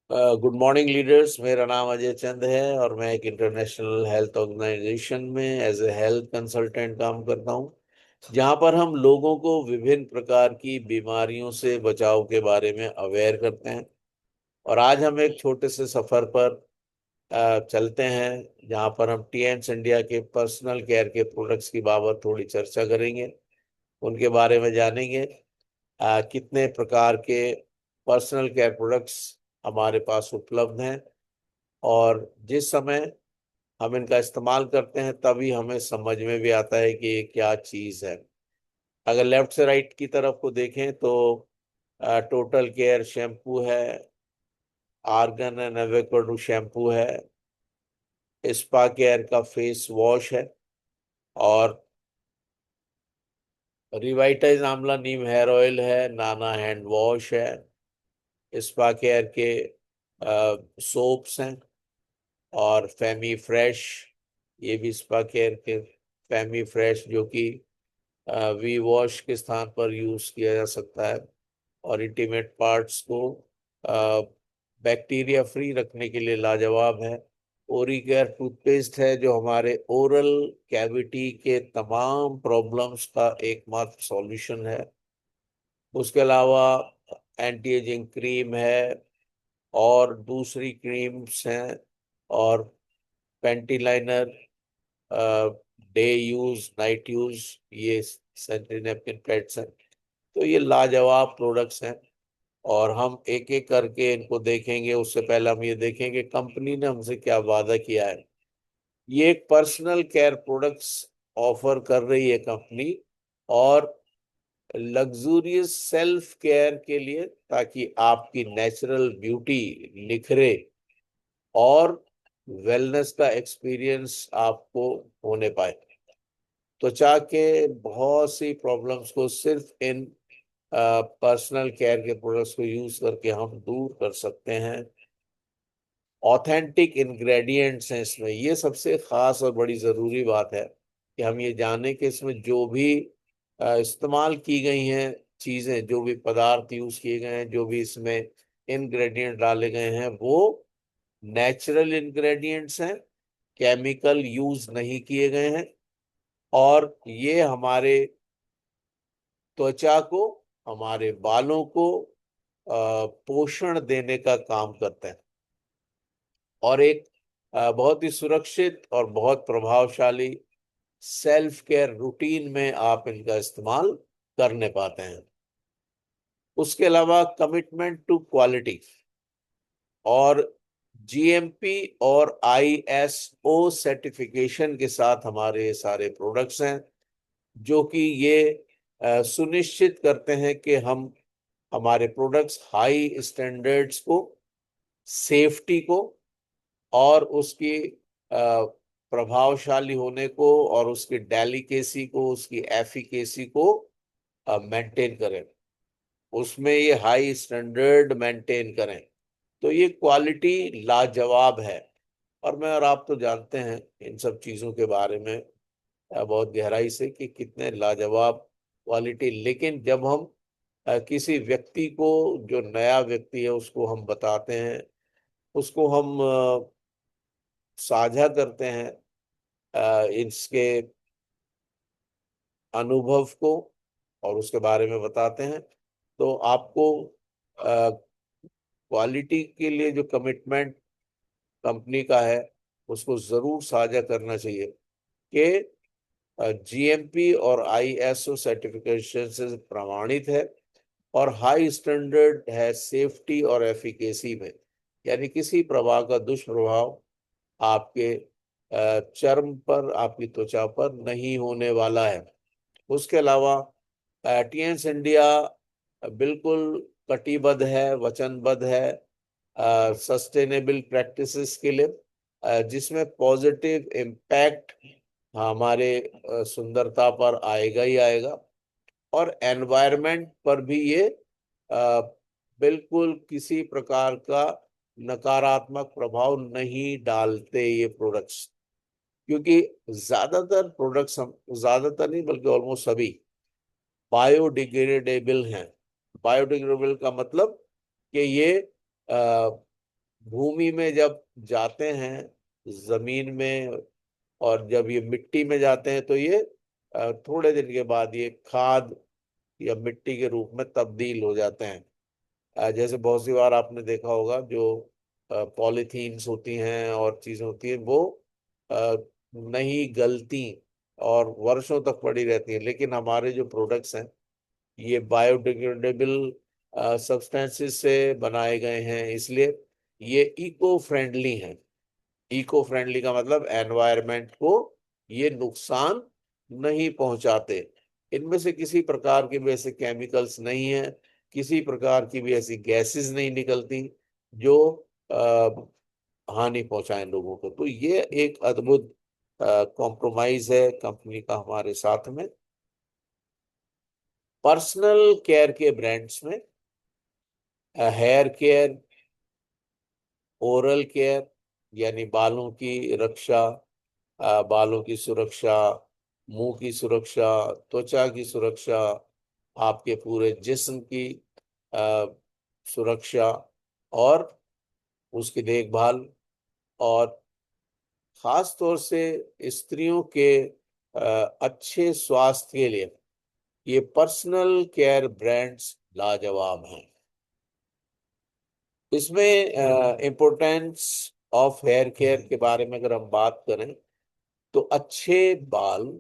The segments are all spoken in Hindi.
Good morning leaders. मेरा नाम अजय चंद है और मैं एक इंटरनेशनल हेल्थ ऑर्गेनाइजेशन में एज ए हेल्थ कंसल्टेंट काम करता हूं, जहां पर हम लोगों को विभिन्न प्रकार की बीमारियों से बचाव के बारे में अवेयर करते हैं। और आज हम एक छोटे से सफर पर चलते हैं, जहां पर हम टीएम्स इंडिया के पर्सनल केयर के प्रोडक्ट्स की बाबत थोड़ी चर्चा करेंगे, उनके बारे में जानेंगे। कितने प्रकार के पर्सनल केयर प्रोडक्ट्स हमारे पास उपलब्ध हैं, और जिस समय हम इनका इस्तेमाल करते हैं तभी हमें समझ में भी आता है कि ये क्या चीज़ है। अगर लेफ्ट से राइट की तरफ को देखें तो टोटल केयर शैम्पू है, आर्गन एंड एवोकाडो शैम्पू है, स्पा केयर का फेस वॉश है, और रिवाइटाइज आंवला नीम हेयर ऑयल है, नाना हैंड वॉश है, स्पा केयर के सोप्स हैं, और फैमी फ्रेश, ये भी स्पा केयर के फैमी फ्रेश, जो कि वी वॉश के स्थान पर यूज किया जा सकता है और इंटीमेट पार्ट्स को बैक्टीरिया फ्री रखने के लिए लाजवाब है। ओरी केयर टूथपेस्ट है, जो हमारे ओरल कैविटी के तमाम प्रॉब्लम्स का एकमात्र सॉल्यूशन है। उसके अलावा एंटी एजिंग क्रीम है, और दूसरी क्रीम्स हैं, और panty liner, day use night use, ये सैनिटरी नैपकिन पैड्स हैं। तो ये लाजवाब प्रोडक्ट्स हैं, और हम एक एक करके इनको देखेंगे। उससे पहले हम ये देखेंगे कंपनी ने हमसे क्या वादा किया है। ये एक पर्सनल केयर प्रोडक्ट्स ऑफर कर रही है कंपनी, और लग्जूरियस सेल्फ केयर के लिए, ताकि आपकी नेचुरल ब्यूटी निखरे और वेलनेस का एक्सपीरियंस आपको होने पाए। त्वचा के बहुत सी प्रॉब्लम्स को सिर्फ इन पर्सनल केयर के प्रोडक्ट्स को यूज करके हम दूर कर सकते हैं। ऑथेंटिक इंग्रेडिएंट्स हैं इसमें, ये सबसे खास और बड़ी ज़रूरी बात है कि हम ये जाने कि इसमें जो भी इस्तेमाल की गई हैं चीज़ें, जो भी पदार्थ यूज किए गए हैं, जो भी इसमें इंग्रेडिएंट डाले गए हैं, वो नेचुरल इंग्रेडिएंट्स हैं, केमिकल यूज नहीं किए गए हैं, और ये हमारे त्वचा को, हमारे बालों को पोषण देने का काम करते हैं, और एक बहुत ही सुरक्षित और बहुत प्रभावशाली सेल्फ केयर रूटीन में आप इनका इस्तेमाल करने पाते हैं। उसके अलावा कमिटमेंट टू क्वालिटी और जीएमपी और आईएसओ सर्टिफिकेशन के साथ हमारे सारे प्रोडक्ट्स हैं, जो कि ये सुनिश्चित करते हैं कि हम हमारे प्रोडक्ट्स हाई स्टैंडर्ड्स को, सेफ्टी को, और उसकी प्रभावशाली होने को, और उसकी डेलिकेसी को, उसकी एफिकेसी को मेंटेन करें। उसमें ये हाई स्टैंडर्ड मेंटेन करें। तो ये क्वालिटी लाजवाब है। और मैं और आप तो जानते हैं इन सब चीज़ों के बारे में बहुत गहराई से कि कितने लाजवाब क्वालिटी। लेकिन जब हम किसी व्यक्ति को, जो नया व्यक्ति है, उसको हम बताते हैं, उसको हम साझा करते हैं इसके अनुभव को, और उसके बारे में बताते हैं, तो आपको क्वालिटी के लिए जो कमिटमेंट कंपनी का है, उसको जरूर साझा करना चाहिए कि जीएमपी और आईएसओ सर्टिफिकेशन से प्रमाणित है, और हाई स्टैंडर्ड है सेफ्टी और एफिकेसी में। यानी किसी प्रकार का दुष्प्रभाव आपके चर्म पर, आपकी त्वचा पर नहीं होने वाला है। उसके अलावा टीएंस इंडिया बिल्कुल कटिबद्ध है, वचनबद्ध है सस्टेनेबल प्रैक्टिसेस के लिए, जिसमें पॉजिटिव इम्पैक्ट हमारे सुंदरता पर आएगा ही आएगा, और एनवायरनमेंट पर भी ये अ, बिल्कुल किसी प्रकार का नकारात्मक प्रभाव नहीं डालते ये प्रोडक्ट्स। क्योंकि ज्यादातर प्रोडक्ट्स, हम ज्यादातर नहीं बल्कि ऑलमोस्ट सभी बायोडिग्रेडेबल हैं। बायोडिग्रेडेबल का मतलब कि ये भूमि में जब जाते हैं, जमीन में, और जब ये मिट्टी में जाते हैं तो ये थोड़े दिन के बाद ये खाद या मिट्टी के रूप में तब्दील हो जाते हैं। जैसे बहुत सी बार आपने देखा होगा, जो पॉलीथीन्स होती हैं और चीजें होती हैं, वो अ, नहीं गलती और वर्षों तक पड़ी रहती हैं, लेकिन हमारे जो प्रोडक्ट्स हैं ये बायोडिग्रेडेबल सब्सटेंसेस से बनाए गए हैं, इसलिए ये इको फ्रेंडली हैं। इको फ्रेंडली का मतलब एनवायरनमेंट को ये नुकसान नहीं पहुंचाते। इनमें से किसी प्रकार के भी ऐसे केमिकल्स नहीं है, किसी प्रकार की भी ऐसी गैसेस नहीं निकलती जो हानि पहुंचाएं लोगों को। तो ये एक अद्भुत कॉम्प्रोमाइज है कंपनी का हमारे साथ में। पर्सनल केयर के ब्रांड्स में हेयर केयर, ओरल केयर यानी बालों की रक्षा, बालों की सुरक्षा, मुंह की सुरक्षा, त्वचा की सुरक्षा, आपके पूरे जिस्म की अ, सुरक्षा और उसकी देखभाल, और खास तौर से स्त्रियों के अच्छे स्वास्थ्य के लिए ये पर्सनल केयर ब्रांड्स लाजवाब हैं। इसमें इम्पोर्टेंस ऑफ हेयर केयर के बारे में अगर हम बात करें, तो अच्छे बाल,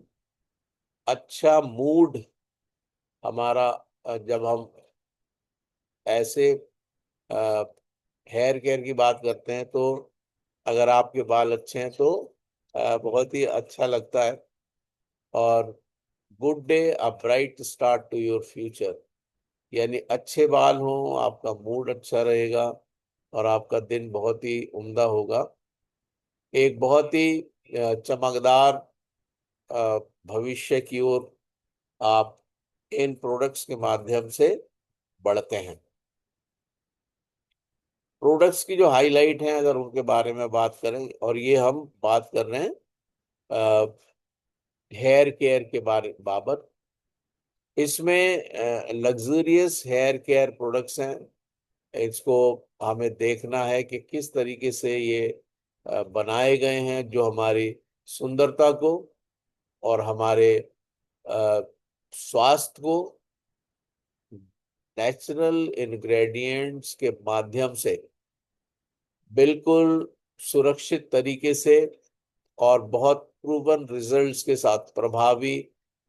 अच्छा मूड हमारा, जब हम ऐसे हेयर केयर की बात करते हैं, तो अगर आपके बाल अच्छे हैं तो बहुत ही अच्छा लगता है। और good day a bright start to your future, यानी अच्छे बाल हों, आपका मूड अच्छा रहेगा और आपका दिन बहुत ही उम्दा होगा। एक बहुत ही चमकदार भविष्य की ओर आप इन प्रोडक्ट्स के माध्यम से बढ़ते हैं। प्रोडक्ट्स की जो हाईलाइट हैं, अगर उनके बारे में बात करें, और ये हम बात कर रहे हैं हेयर केयर के बाबत, इसमें लग्जरियस हेयर केयर प्रोडक्ट्स हैं। इसको हमें देखना है कि किस तरीके से ये बनाए गए हैं, जो हमारी सुंदरता को और हमारे अ, स्वास्थ्य को नेचुरल इंग्रेडिएंट्स के माध्यम से बिल्कुल सुरक्षित तरीके से और बहुत प्रूवन रिजल्ट्स के साथ, प्रभावी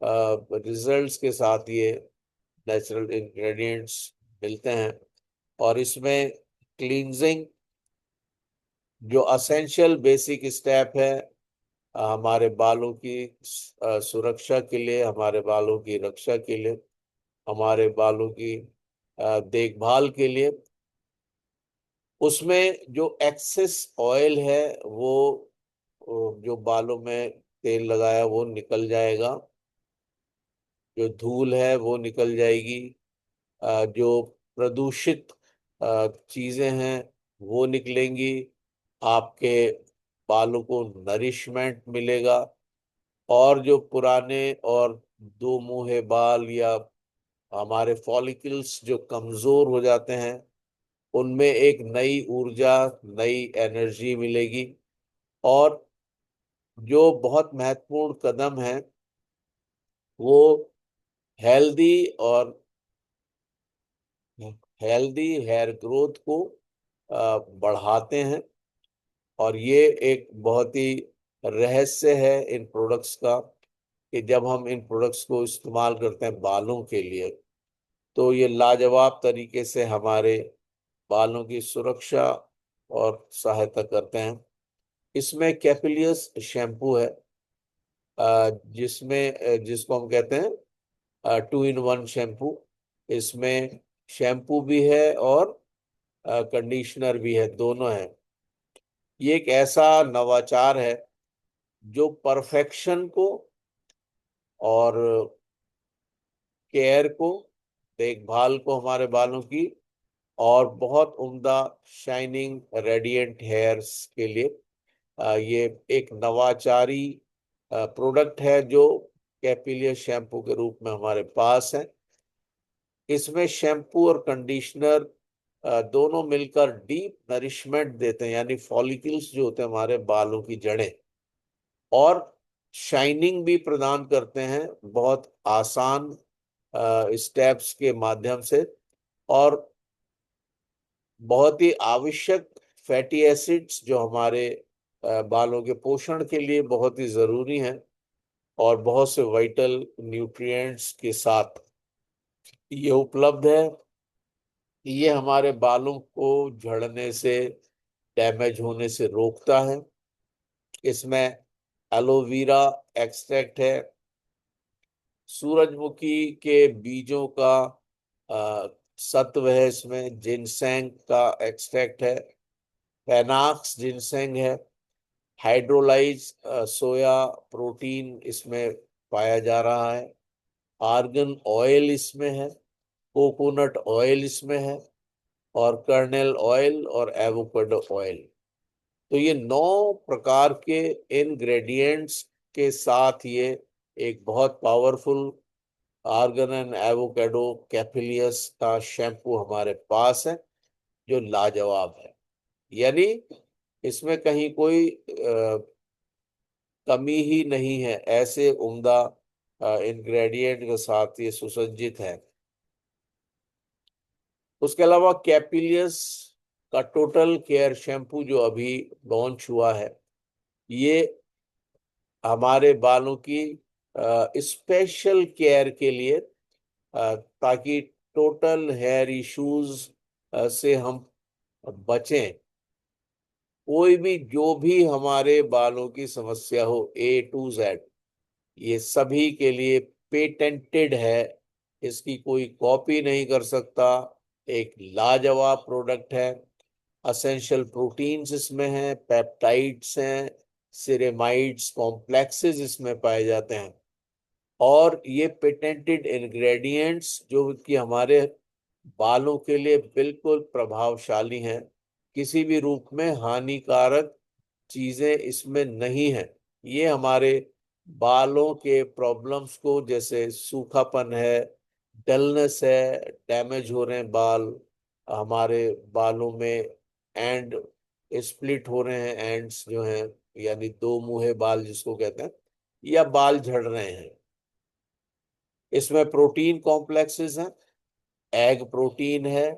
रिजल्ट्स के साथ ये नेचुरल इंग्रेडिएंट्स मिलते हैं। और इसमें क्लींजिंग जो असेंशियल बेसिक स्टेप है हमारे बालों की सुरक्षा के लिए, हमारे बालों की रक्षा के लिए, हमारे बालों की देखभाल के लिए, उसमें जो एक्सेस ऑयल है वो जो बालों में तेल लगाया वो निकल जाएगा, जो धूल है वो निकल जाएगी, जो प्रदूषित चीजें हैं वो निकलेंगी, आपके बालों को नरिशमेंट मिलेगा, और जो पुराने और दो मुंहे बाल या हमारे फॉलिकल्स जो कमजोर हो जाते हैं, उनमें एक नई ऊर्जा, नई एनर्जी मिलेगी। और जो बहुत महत्वपूर्ण कदम है वो हेल्दी और हेल्दी हेयर ग्रोथ को बढ़ाते हैं। और ये एक बहुत ही रहस्य है इन प्रोडक्ट्स का, कि जब हम इन प्रोडक्ट्स को इस्तेमाल करते हैं बालों के लिए, तो ये लाजवाब तरीके से हमारे बालों की सुरक्षा और सहायता करते हैं। इसमें कैपिलियस शैम्पू है, जिसको हम कहते हैं टू इन वन शैम्पू। इसमें शैम्पू भी है और कंडीशनर भी है, दोनों है। ये एक ऐसा नवाचार है जो परफेक्शन को और केयर को, देखभाल को हमारे बालों की, और बहुत उम्दा शाइनिंग रेडिएंट हेयर्स के लिए ये एक नवाचारी प्रोडक्ट है जो कैपिलियर शैम्पू के रूप में हमारे पास है। इसमें शैम्पू और कंडीशनर दोनों मिलकर डीप नरिशमेंट देते हैं, यानी फॉलिकल्स जो होते हैं हमारे बालों की जड़ें, और शाइनिंग भी प्रदान करते हैं बहुत आसान स्टेप्स के माध्यम से। और बहुत ही आवश्यक फैटी एसिड्स जो हमारे बालों के पोषण के लिए बहुत ही जरूरी हैं, और बहुत से वाइटल न्यूट्रिएंट्स के साथ ये उपलब्ध है। ये हमारे बालों को झड़ने से, डैमेज होने से रोकता है। इसमें एलोवेरा एक्सट्रैक्ट है, सूरजमुखी के बीजों का सत्व है, इसमें जिनसेंग का एक्सट्रैक्ट है, फेनाक्स जिनसेंग है, हाइड्रोलाइज सोया प्रोटीन इसमें पाया जा रहा है, आर्गन ऑयल इसमें है, कोकोनट ऑयल इसमें है, और कर्नेल ऑयल और एवोकाडो ऑयल। तो ये 9 प्रकार के इंग्रेडिएंट्स के साथ ये एक बहुत पावरफुल आर्गन एंड एवोकाडो कैपिलियस का शैम्पू हमारे पास है, जो लाजवाब है। यानी इसमें कहीं कोई कमी ही नहीं है, ऐसे उम्दा इंग्रेडिएंट के साथ ये सुसज्जित है। उसके अलावा कैपिलियस का टोटल केयर शैम्पू जो अभी लॉन्च हुआ है, ये हमारे बालों की स्पेशल केयर के लिए, ताकि टोटल हेयर इश्यूज से हम बचें। कोई भी जो भी हमारे बालों की समस्या हो, A to Z, ये सभी के लिए पेटेंटेड है, इसकी कोई कॉपी नहीं कर सकता। एक लाजवाब प्रोडक्ट है। असेंशियल प्रोटीन्स इसमें हैं, पेप्टाइड्स हैं, सिरेमाइड्स कॉम्प्लेक्सेस इसमें पाए जाते हैं, और ये पेटेंटेड इंग्रेडिएंट्स जो कि हमारे बालों के लिए बिल्कुल प्रभावशाली हैं। किसी भी रूप में हानिकारक चीजें इसमें नहीं है। ये हमारे बालों के प्रॉब्लम्स को, जैसे सूखापन है, डलनेस है, डैमेज हो रहे हैं बाल, हमारे बालों में एंड स्प्लिट हो रहे हैं, एंड्स जो हैं, यानी दो मुंहे बाल जिसको कहते हैं, या बाल झड़ रहे हैं, इसमें प्रोटीन कॉम्प्लेक्सेस हैं, एग प्रोटीन है,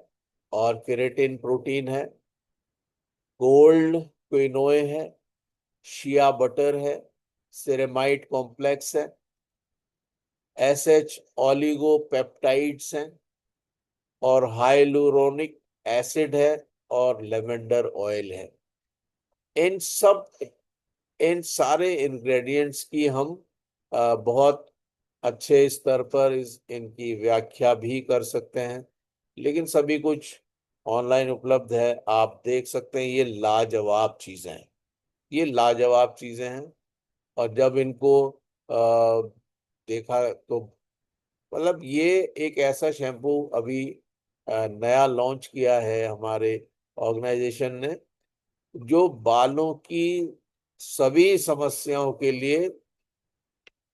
और केराटिन प्रोटीन है, गोल्ड क्विनोए है, शिया बटर है, सेरेमाइड कॉम्प्लेक्स है, एसएच ऑलिगोपेप्टाइड्स हैं, और हाइलुरोनिक एसिड है, और लेवेंडर ऑयल है। इन सब इन सारे इंग्रेडिएंट्स की हम बहुत अच्छे स्तर पर इनकी व्याख्या भी कर सकते हैं, लेकिन सभी कुछ ऑनलाइन उपलब्ध है, आप देख सकते हैं। ये लाजवाब चीजें हैं, ये लाजवाब चीजें हैं। और जब इनको देखा तो, मतलब ये एक ऐसा शैम्पू अभी नया लॉन्च किया है हमारे ऑर्गेनाइजेशन ने, जो बालों की सभी समस्याओं के लिए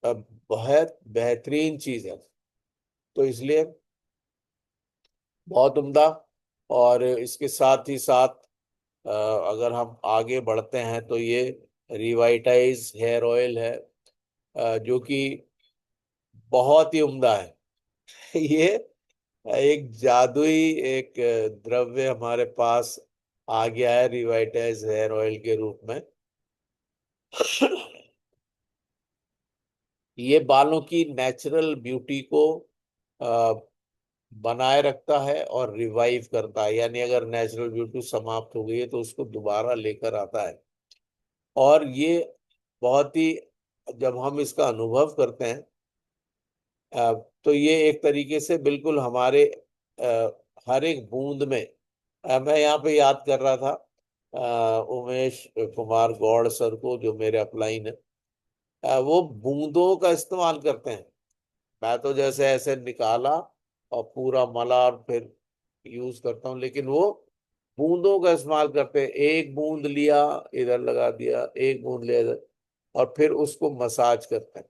बहुत बेहतरीन चीज है। तो इसलिए बहुत उम्दा। और इसके साथ ही साथ अगर हम आगे बढ़ते हैं तो ये रिवाइटाइज हेयर ऑयल है, जो कि बहुत ही उम्दा है। ये एक जादुई एक द्रव्य हमारे पास आ गया है रिवाइटाइज हेयर ऑयल के रूप में। ये बालों की नेचुरल ब्यूटी को अ, बनाए रखता है और रिवाइव करता है, यानी अगर नेचुरल ब्यूटी समाप्त हो गई है तो उसको दोबारा लेकर आता है। और ये बहुत ही, जब हम इसका अनुभव करते हैं, तो ये एक तरीके से बिल्कुल हमारे हर एक बूंद में, मैं यहाँ पे याद कर रहा था उमेश कुमार गौड़ सर को, जो मेरे अपलाइन है, वो बूंदों का इस्तेमाल करते हैं। मैं तो जैसे ऐसे निकाला और पूरा मला और फिर यूज करता हूँ, लेकिन वो बूंदों का इस्तेमाल करते हैं। एक बूंद लिया, इधर लगा दिया, एक बूंद लिया इधर, और फिर उसको मसाज करते हैं।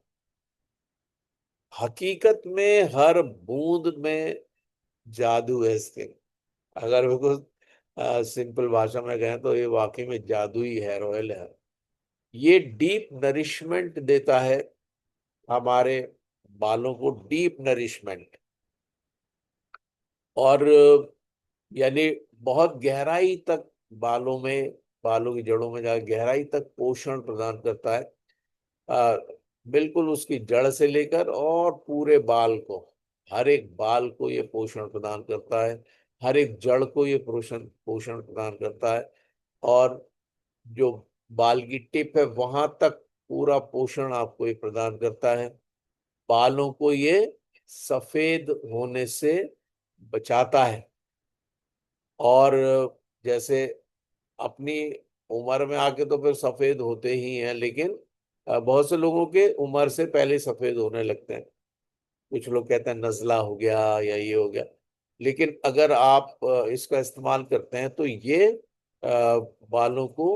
हकीकत में हर बूंद में जादू है इसके। अगर बिल्कुल सिंपल भाषा में कहें तो ये वाकई में जादुई हेयर ऑयल है। ये डीप नरिशमेंट देता है हमारे बालों को, डीप नरिशमेंट। और यानी बहुत गहराई तक बालों में, बालों की जड़ों में जाकर गहराई तक पोषण प्रदान करता है। आ, बिल्कुल उसकी जड़ से लेकर और पूरे बाल को, हर एक बाल को ये पोषण प्रदान करता है, हर एक जड़ को ये पोषण पोषण प्रदान करता है। और जो बाल की टिप है वहां तक पूरा पोषण आपको ये प्रदान करता है। बालों को ये सफेद होने से बचाता है। और जैसे अपनी उम्र में आके तो फिर सफेद होते ही हैं, लेकिन बहुत से लोगों के उम्र से पहले सफेद होने लगते हैं। कुछ लोग कहते हैं नजला हो गया या ये हो गया। लेकिन अगर आप इसका इस्तेमाल करते हैं तो ये बालों को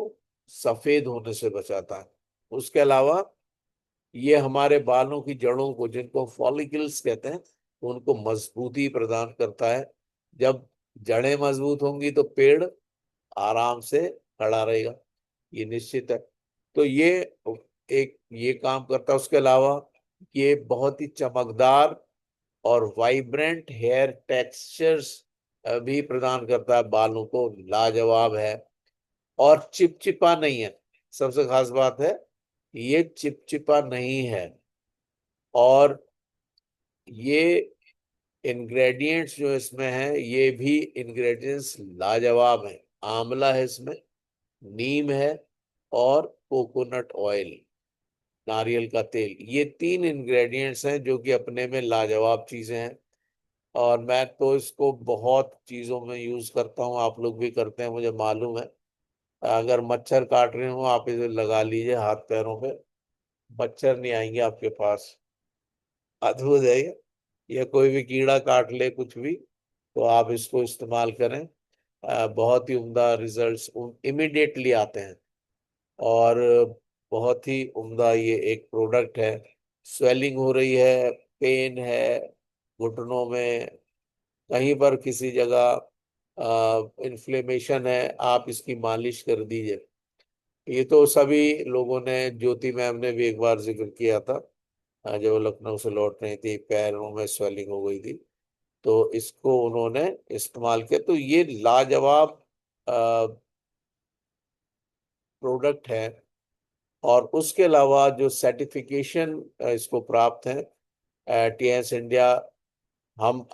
सफेद होने से बचाता है। उसके अलावा ये हमारे बालों की जड़ों को, जिनको फॉलिकल्स कहते हैं, उनको मजबूती प्रदान करता है। जब जड़ें मजबूत होंगी तो पेड़ आराम से खड़ा रहेगा, ये निश्चित है। तो ये एक ये काम करता है। उसके अलावा ये बहुत ही चमकदार और वाइब्रेंट हेयर टेक्सचर्स भी प्रदान करता है बालों को, लाजवाब है। और चिपचिपा नहीं है, सबसे खास बात है ये चिपचिपा नहीं है। और ये इंग्रेडिएंट्स जो इसमें है, ये भी इंग्रेडिएंट्स लाजवाब हैं। आंवला है इसमें, नीम है, और कोकोनट ऑयल, नारियल का तेल। ये तीन इंग्रेडिएंट्स हैं जो कि अपने में लाजवाब चीजें हैं। और मैं तो इसको बहुत चीजों में यूज करता हूँ, आप लोग भी करते हैं मुझे मालूम है। अगर मच्छर काट रहे हो आप इसे लगा लीजिए हाथ पैरों पे, मच्छर नहीं आएंगे आपके पास, अद्भुत है ये। या कोई भी कीड़ा काट ले कुछ भी, तो आप इसको इस्तेमाल करें, बहुत ही उम्दा रिजल्ट्स इमिडिएटली आते हैं। और बहुत ही उम्दा ये एक प्रोडक्ट है। स्वेलिंग हो रही है, पेन है घुटनों में, कहीं पर किसी जगह इन्फ्लेमेशन है, आप इसकी मालिश कर दीजिए। ये तो सभी लोगों ने, ज्योति मैम ने भी एक बार जिक्र किया था, जब वो लखनऊ से लौट रही थी, पैरों में स्वेलिंग हो गई थी, तो इसको उन्होंने इस्तेमाल किया। तो ये लाजवाब प्रोडक्ट है। और उसके अलावा जो सर्टिफिकेशन इसको प्राप्त है टीएस इंडिया, हम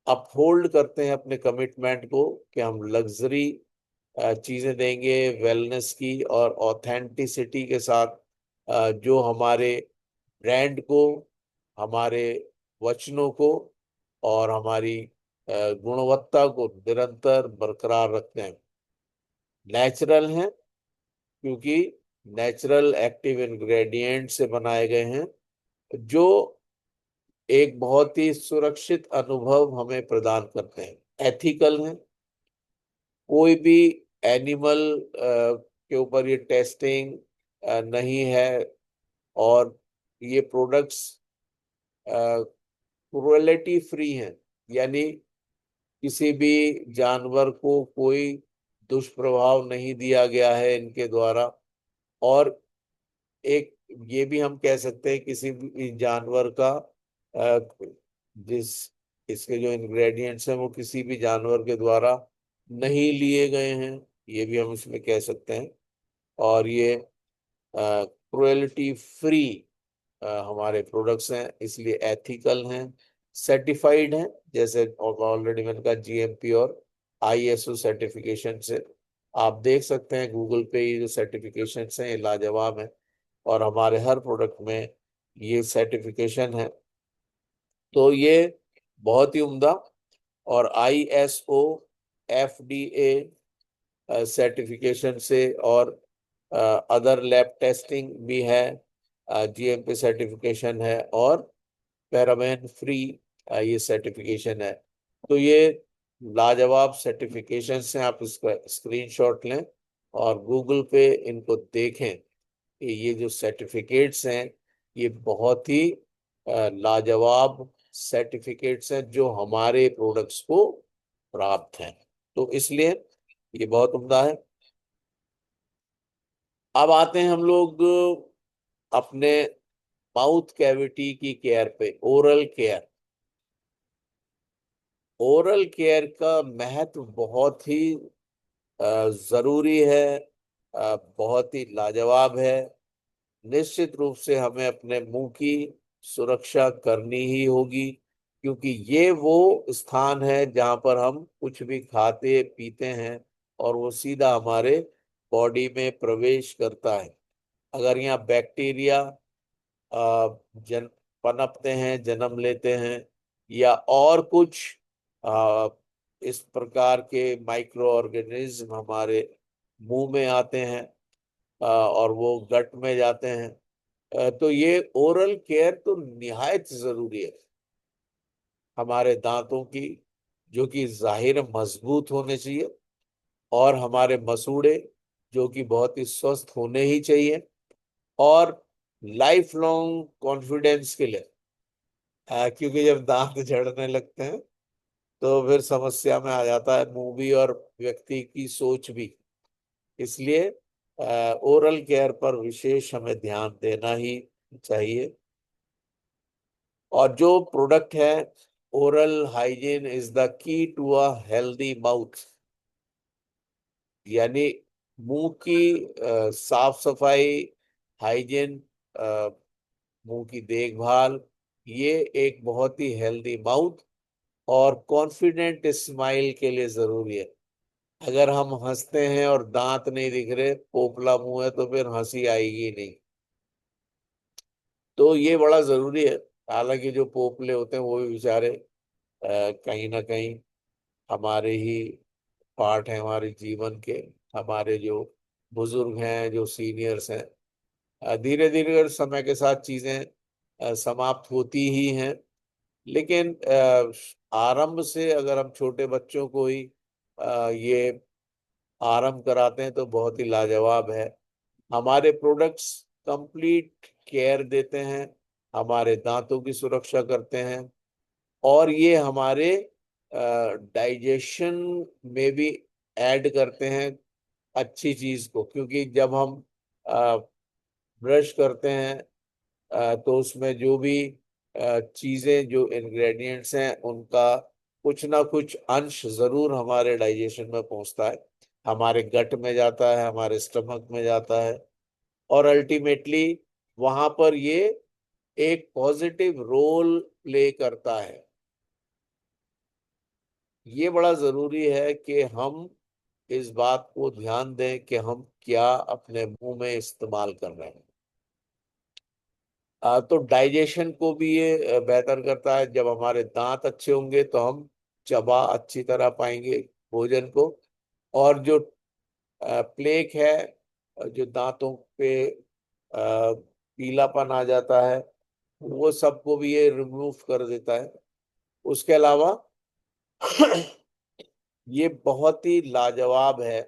अपहोल्ड करते हैं अपने कमिटमेंट को कि हम लग्जरी चीजें देंगे, वेलनेस की और ऑथेंटिसिटी के साथ, जो हमारे ब्रांड को, हमारे वचनों को और हमारी गुणवत्ता को निरंतर बरकरार रखते हैं। नेचुरल हैं, क्योंकि नेचुरल एक्टिव इंग्रेडिएंट से बनाए गए हैं, जो एक बहुत ही सुरक्षित अनुभव हमें प्रदान करते हैं। एथिकल हैं, कोई भी एनिमल के ऊपर ये टेस्टिंग नहीं है। और ये प्रोडक्ट्स क्रुएलिटी फ्री हैं, यानी किसी भी जानवर को कोई दुष्प्रभाव नहीं दिया गया है इनके द्वारा। और एक ये भी हम कह सकते हैं, किसी भी जानवर का अ, जिस इसके जो इंग्रेडिएंट्स हैं वो किसी भी जानवर के द्वारा नहीं लिए गए हैं, ये भी हम इसमें कह सकते हैं। और ये क्रुएलिटी फ्री हमारे प्रोडक्ट्स हैं, इसलिए एथिकल हैं, सर्टिफाइड हैं, जैसे ऑलरेडी मैंने कहा जीएमपी और आईएसओ सर्टिफिकेशन से। आप देख सकते हैं गूगल पे, ये जो सर्टिफिकेशन हैं ये लाजवाब हैं। और हमारे हर प्रोडक्ट में ये सर्टिफिकेशन है। तो ये बहुत ही उम्दा। और आईएसओ, एफडीए सर्टिफिकेशन से, और अदर लैब टेस्टिंग भी है, जीएमपी सर्टिफिकेशन है, और पैराबेन फ्री ये सर्टिफिकेशन है। तो ये लाजवाब सर्टिफिकेशन हैं, आप इसका स्क्रीनशॉट लें और गूगल पे इनको देखें कि ये जो सर्टिफिकेट्स हैं ये बहुत ही लाजवाब सर्टिफिकेट्स हैं जो हमारे प्रोडक्ट्स को प्राप्त हैं। तो इसलिए ये बहुत उम्दा है। अब आते हैं हम लोग अपने माउथ कैविटी की केयर पे, ओरल केयर। ओरल केयर का महत्व बहुत ही जरूरी है, बहुत ही लाजवाब है। निश्चित रूप से हमें अपने मुंह की सुरक्षा करनी ही होगी, क्योंकि ये वो स्थान है जहां पर हम कुछ भी खाते पीते हैं और वो सीधा हमारे बॉडी में प्रवेश करता है। अगर यहाँ बैक्टीरिया जन पनपते हैं, जन्म लेते हैं, या और कुछ आ, इस प्रकार के माइक्रो ऑर्गेनिज्म हमारे मुंह में आते हैं और वो गट में जाते हैं, तो ये ओरल केयर तो निहायत जरूरी है। हमारे दांतों की, जो कि जाहिर मजबूत होने चाहिए, और हमारे मसूड़े, जो कि बहुत ही स्वस्थ होने ही चाहिए, और लाइफ लॉन्ग कॉन्फिडेंस के लिए, क्योंकि जब दांत झड़ने लगते हैं तो फिर समस्या में आ जाता है मुंह भी और व्यक्ति की सोच भी। इसलिए ओरल केयर पर विशेष हमें ध्यान देना ही चाहिए। और जो प्रोडक्ट है, oral hygiene is the key to a healthy mouth, यानी मुंह की साफ सफाई, हाइजीन, मुंह की देखभाल, ये एक बहुत ही हेल्दी माउथ और कॉन्फिडेंट स्माइल के लिए जरूरी है। अगर हम हंसते हैं और दांत नहीं दिख रहे, पोपला मुंह है, तो फिर हंसी आएगी नहीं। तो ये बड़ा जरूरी है। हालांकि जो पोपले होते हैं वो भी बेचारे कहीं ना कहीं हमारे ही पार्ट हैं, हमारे जीवन के। हमारे जो बुजुर्ग हैं, जो सीनियर्स हैं, धीरे धीरे समय के साथ चीजें समाप्त होती ही हैं। लेकिन आरंभ से अगर हम छोटे बच्चों को ही ये आरंभ कराते हैं तो बहुत ही लाजवाब है। हमारे प्रोडक्ट्स कंप्लीट केयर देते हैं, हमारे दांतों की सुरक्षा करते हैं, और ये हमारे डाइजेशन में भी ऐड करते हैं अच्छी चीज को। क्योंकि जब हम ब्रश करते हैं तो उसमें जो भी चीजें, जो इंग्रेडिएंट्स हैं, उनका कुछ ना कुछ अंश जरूर हमारे डाइजेशन में पहुंचता है, हमारे गट में जाता है, हमारे स्टमक में जाता है, और अल्टीमेटली वहां पर ये एक पॉजिटिव रोल प्ले करता है। ये बड़ा जरूरी है कि हम इस बात को ध्यान दें कि हम क्या अपने मुंह में इस्तेमाल कर रहे हैं। तो डाइजेशन को भी ये बेहतर करता है। जब हमारे दांत अच्छे होंगे तो हम चबा अच्छी तरह पाएंगे भोजन को, और जो प्लेक है, जो दांतों पे पीलापन आ जाता है, वो सबको भी ये रिमूव कर देता है। उसके अलावा ये बहुत ही लाजवाब है।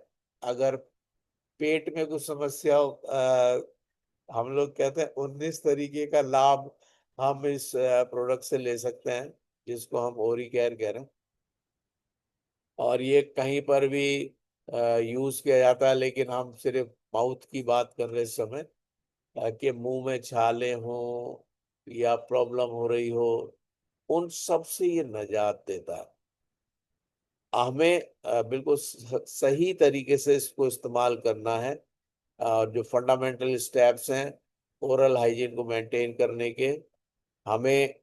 अगर पेट में कुछ समस्या हो, हम लोग कहते हैं 19 तरीके का लाभ हम इस प्रोडक्ट से ले सकते हैं, जिसको हम ओरी केयर कह रहे हैं। और ये कहीं पर भी यूज किया जाता है, लेकिन हम सिर्फ माउथ की बात कर रहे इस समय, कि मुंह में छाले हो या प्रॉब्लम हो रही हो, उन सब से ये निजात देता है। हमें बिल्कुल सही तरीके से इसको इस्तेमाल करना है। जो फंडामेंटल स्टेप्स हैं ओरल हाइजीन को मेंटेन करने के, हमें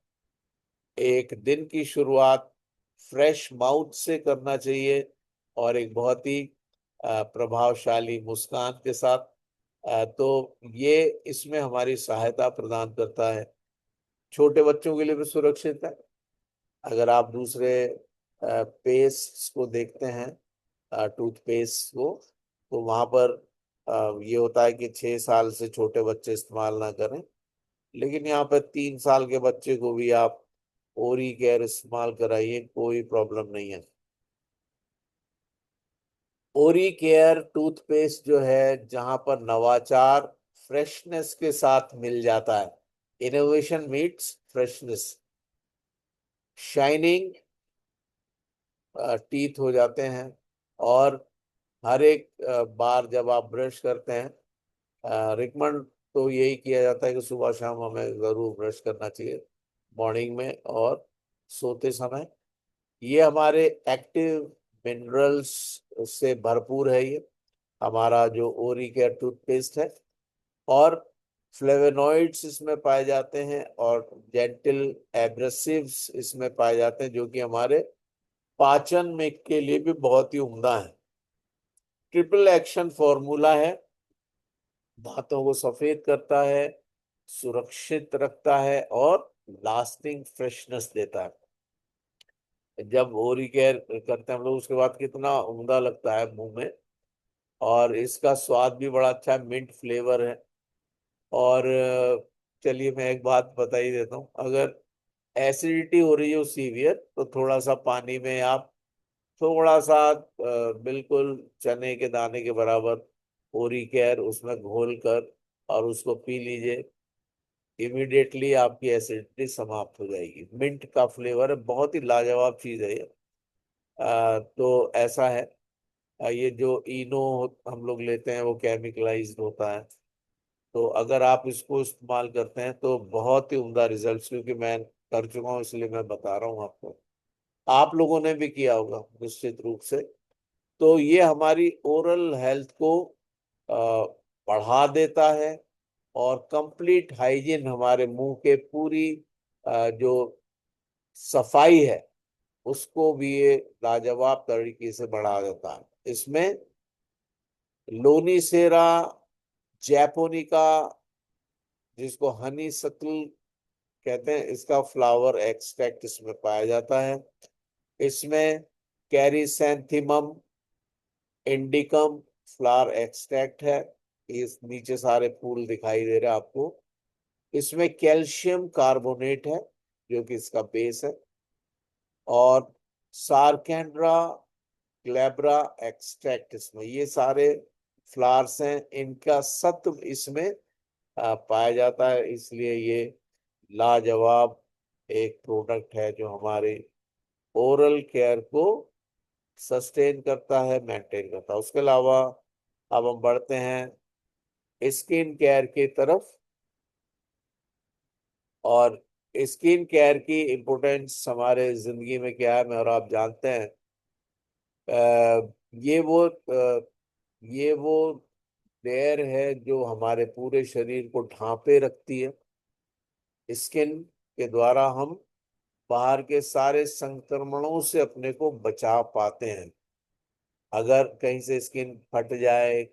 एक दिन की शुरुआत फ्रेश माउथ से करना चाहिए, और एक बहुत ही प्रभावशाली मुस्कान के साथ। तो ये इसमें हमारी सहायता प्रदान करता है। छोटे बच्चों के लिए भी सुरक्षित है। अगर आप दूसरे पेस्ट को देखते हैं, टूथपेस्ट को, तो वहां पर ये होता है कि 6 साल से छोटे बच्चे इस्तेमाल ना करें। लेकिन यहाँ पर 3 साल के बच्चे को भी आप ओरी केयर इस्तेमाल कराइए, कोई प्रॉब्लम नहीं है। ओरी केयर टूथपेस्ट जो है, जहां पर नवाचार फ्रेशनेस के साथ मिल जाता है, innovation meets freshness, shining teeth हो जाते हैं, और हर एक बार जब आप ब्रश करते हैं, रिकमेंड तो यही किया जाता है कि सुबह शाम हमें जरूर ब्रश करना चाहिए, मॉर्निंग में और सोते समय। ये हमारे एक्टिव मिनरल्स से भरपूर है। ये हमारा जो ओरी केयर टूथपेस्ट है, और फ्लेवोनॉइड्स इसमें पाए जाते हैं और जेंटल एब्रेसिव्स इसमें पाए जाते हैं, जो कि हमारे पाचन में के लिए भी बहुत ही उम्दा है। ट्रिपल एक्शन फॉर्मूला है, दांतों को सफेद करता है, सुरक्षित रखता है और लास्टिंग फ्रेशनेस देता है। जब ओरी केयर करते हैं हम लोग, उसके बाद कितना उम्दा लगता है मुंह में। और इसका स्वाद भी बड़ा अच्छा है, मिंट फ्लेवर है। और चलिए मैं एक बात बता ही देता हूँ, अगर एसिडिटी हो रही है सीवियर, तो थोड़ा सा पानी में आप थोड़ा सा बिल्कुल चने के दाने के बराबर ओरी केयर उसमें घोल कर और उसको पी लीजिए। इमिडिएटली आपकी एसिडिटी समाप्त हो जाएगी। मिंट का फ्लेवर है, बहुत ही लाजवाब चीज है ये। तो ऐसा है। ये जो इनो हम लोग लेते हैं वो केमिकलाइज्ड होता है। तो अगर आप इसको इस्तेमाल करते हैं तो बहुत ही उम्दा रिजल्ट्स, क्योंकि मैं कर चुका हूँ इसलिए मैं बता रहा हूँ आपको। आप लोगों ने भी किया होगा निश्चित रूप से। तो ये हमारी ओरल हेल्थ को अ, बढ़ा देता है, और कंप्लीट हाइजीन, हमारे मुंह के पूरी जो सफाई है उसको भी ये लाजवाब तरीके से बढ़ा देता है। इसमें लोनीसेरा जैपोनिका, जिसको हनी सक्ल कहते हैं, इसका फ्लावर एक्सट्रैक्ट इसमें पाया जाता है। इसमें कैरिसैंथिमम इंडिकम फ्लावर एक्सट्रैक्ट है। इस नीचे सारे फूल दिखाई दे रहे हैं आपको। इसमें कैल्शियम कार्बोनेट है, जो कि इसका बेस है। और सार्केंड्रा ग्लैब्रा एक्सट्रैक्ट, इसमें ये सारे फ्लावर्स हैं, इनका सत्व इसमें पाया जाता है। इसलिए ये लाजवाब एक प्रोडक्ट है जो हमारे ओरल केयर को सस्टेन करता है, मेंटेन करता है। उसके अलावा अब हम बढ़ते हैं स्किन केयर की तरफ। और स्किन केयर की इम्पोर्टेंस हमारे जिंदगी में क्या है, मैं और आप जानते हैं। ये ये वो लेयर है जो हमारे पूरे शरीर को ढांपे रखती है। स्किन के द्वारा हम बाहर के सारे संक्रमणों से अपने को बचा पाते हैं। अगर कहीं से स्किन फट जाए,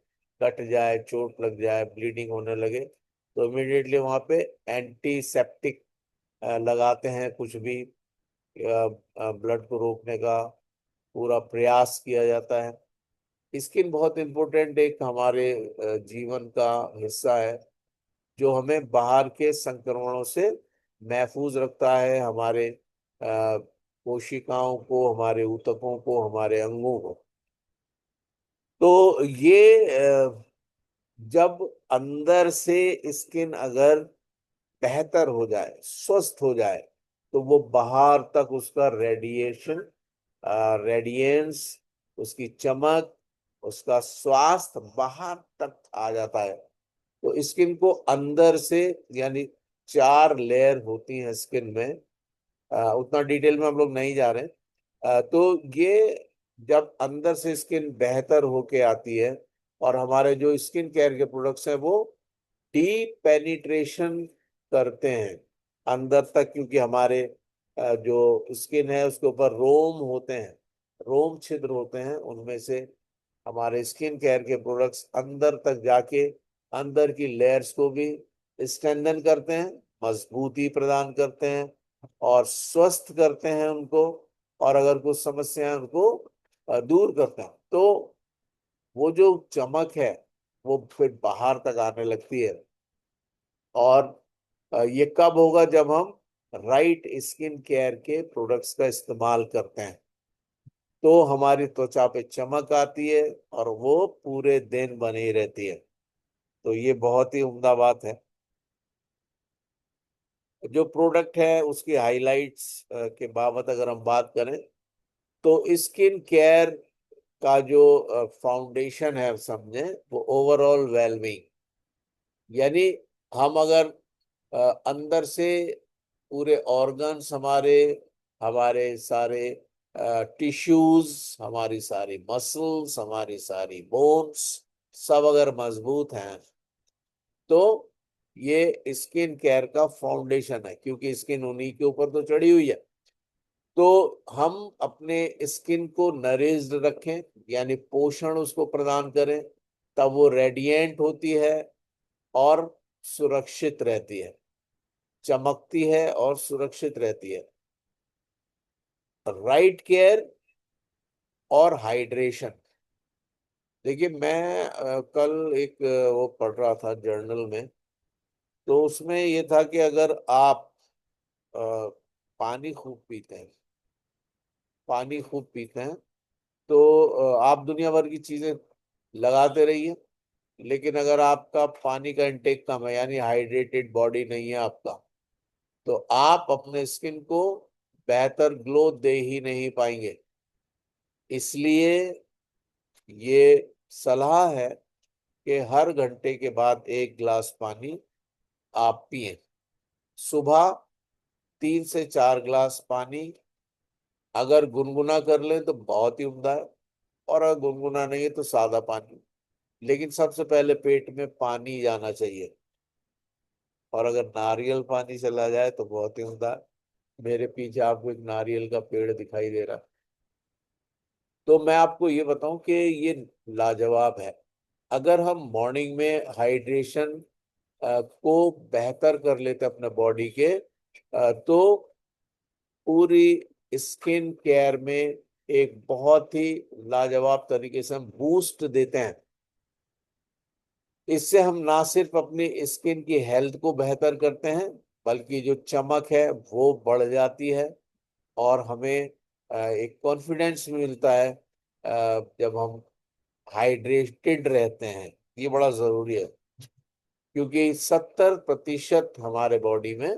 कट जाए, चोट लग जाए, ब्लीडिंग होने लगे, तो इमिडिएटली वहां पे एंटीसेप्टिक लगाते हैं। कुछ भी ब्लड को रोकने का पूरा प्रयास किया जाता है। स्किन बहुत इम्पोर्टेंट एक हमारे जीवन का हिस्सा है, जो हमें बाहर के संक्रमणों से महफूज रखता है, हमारे कोशिकाओं को, हमारे ऊतकों को, हमारे अंगों को। तो ये जब अंदर से स्किन अगर बेहतर हो जाए, स्वस्थ हो जाए, तो वो बाहर तक उसका रेडियंस, उसकी चमक, उसका स्वास्थ्य बाहर तक आ जाता है। तो स्किन को अंदर से, यानी 4 लेयर होती हैं स्किन में। उतना डिटेल में हम लोग नहीं जा रहे हैं। तो ये जब अंदर से स्किन बेहतर होके आती है, और हमारे जो स्किन केयर के प्रोडक्ट्स हैं वो डीप पेनिट्रेशन करते हैं अंदर तक, क्योंकि हमारे जो स्किन है उसके ऊपर रोम होते हैं, रोम छिद्र होते हैं। उनमें से हमारे स्किन केयर के प्रोडक्ट्स अंदर तक जाके अंदर की लेयर्स को भी स्ट्रेंथन करते हैं, मजबूती प्रदान करते हैं और स्वस्थ करते हैं उनको। और अगर कुछ समस्या है उनको दूर करते हैं। तो वो जो चमक है वो फिर बाहर तक आने लगती है। और ये कब होगा, जब हम राइट स्किन केयर के प्रोडक्ट्स का इस्तेमाल करते हैं, तो हमारी त्वचा पे चमक आती है और वो पूरे दिन बनी रहती है। तो ये बहुत ही उम्दा बात है। जो प्रोडक्ट है उसकी हाइलाइट्स के बाबत अगर हम बात करें, तो स्किन केयर का जो फाउंडेशन है समझे, वो ओवरऑल वेलबींग। यानी हम अगर अंदर से पूरे ऑर्गन्स हमारे, हमारे सारे टिश्यूज, हमारी सारी मसल्स, हमारी सारी बोन्स सब अगर मजबूत हैं, तो ये स्किन केयर का फाउंडेशन है, क्योंकि स्किन उन्हीं के ऊपर तो चढ़ी हुई है। तो हम अपने स्किन को नरिश्ड रखें, यानी पोषण उसको प्रदान करें, तब वो रेडिएंट होती है और सुरक्षित रहती है, चमकती है और सुरक्षित रहती है। राइट केयर और हाइड्रेशन। देखिए मैं कल एक वो पढ़ रहा था जर्नल में, तो उसमें ये था कि अगर आप अ, पानी खूब पीते हैं, पानी खूब पीते हैं, तो आप दुनिया भर की चीजें लगाते रहिए, लेकिन अगर आपका पानी का इंटेक कम है, यानी हाइड्रेटेड बॉडी नहीं है आपका, तो आप अपने स्किन को बेहतर ग्लो दे ही नहीं पाएंगे। इसलिए ये सलाह है कि हर घंटे के बाद 1 गिलास पानी आप पिए। सुबह 3 से 4 गिलास पानी, अगर गुनगुना कर लें तो बहुत ही उम्दा है, और अगर गुनगुना नहीं है तो सादा पानी। लेकिन सबसे पहले पेट में पानी जाना चाहिए, और अगर नारियल पानी चला जाए तो बहुत ही उम्दा है। मेरे पीछे आपको एक नारियल का पेड़ दिखाई दे रहा है। तो मैं आपको ये बताऊं कि ये लाजवाब है। अगर हम मॉर्निंग में हाइड्रेशन को बेहतर कर लेते अपने बॉडी के, तो पूरी स्किन केयर में एक बहुत ही लाजवाब तरीके से हम बूस्ट देते हैं। इससे हम ना सिर्फ अपनी स्किन की हेल्थ को बेहतर करते हैं, बल्कि जो चमक है वो बढ़ जाती है, और हमें एक कॉन्फिडेंस मिलता है जब हम हाइड्रेटेड रहते हैं। ये बड़ा जरूरी है, क्योंकि 70% हमारे बॉडी में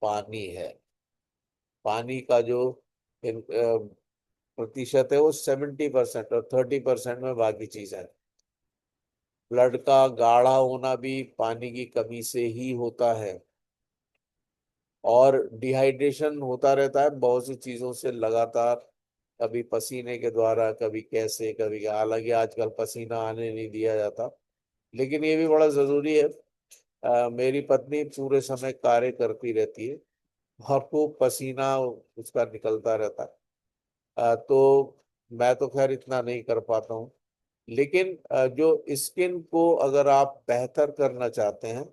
पानी है। पानी का जो प्रतिशत है वो 70%, और 30% में बाकी चीज है। ब्लड का गाढ़ा होना भी पानी की कमी से ही होता है, और डिहाइड्रेशन होता रहता है बहुत सी चीजों से लगातार, कभी पसीने के द्वारा, कभी कैसे, कभी, हालांकि आजकल पसीना आने नहीं दिया जाता, लेकिन ये भी बड़ा जरूरी है। मेरी पत्नी पूरे समय कार्य करती रहती है, और खूब पसीना उसका निकलता रहता है। तो मैं तो खैर इतना नहीं कर पाता हूँ, लेकिन जो स्किन को अगर आप बेहतर करना चाहते हैं,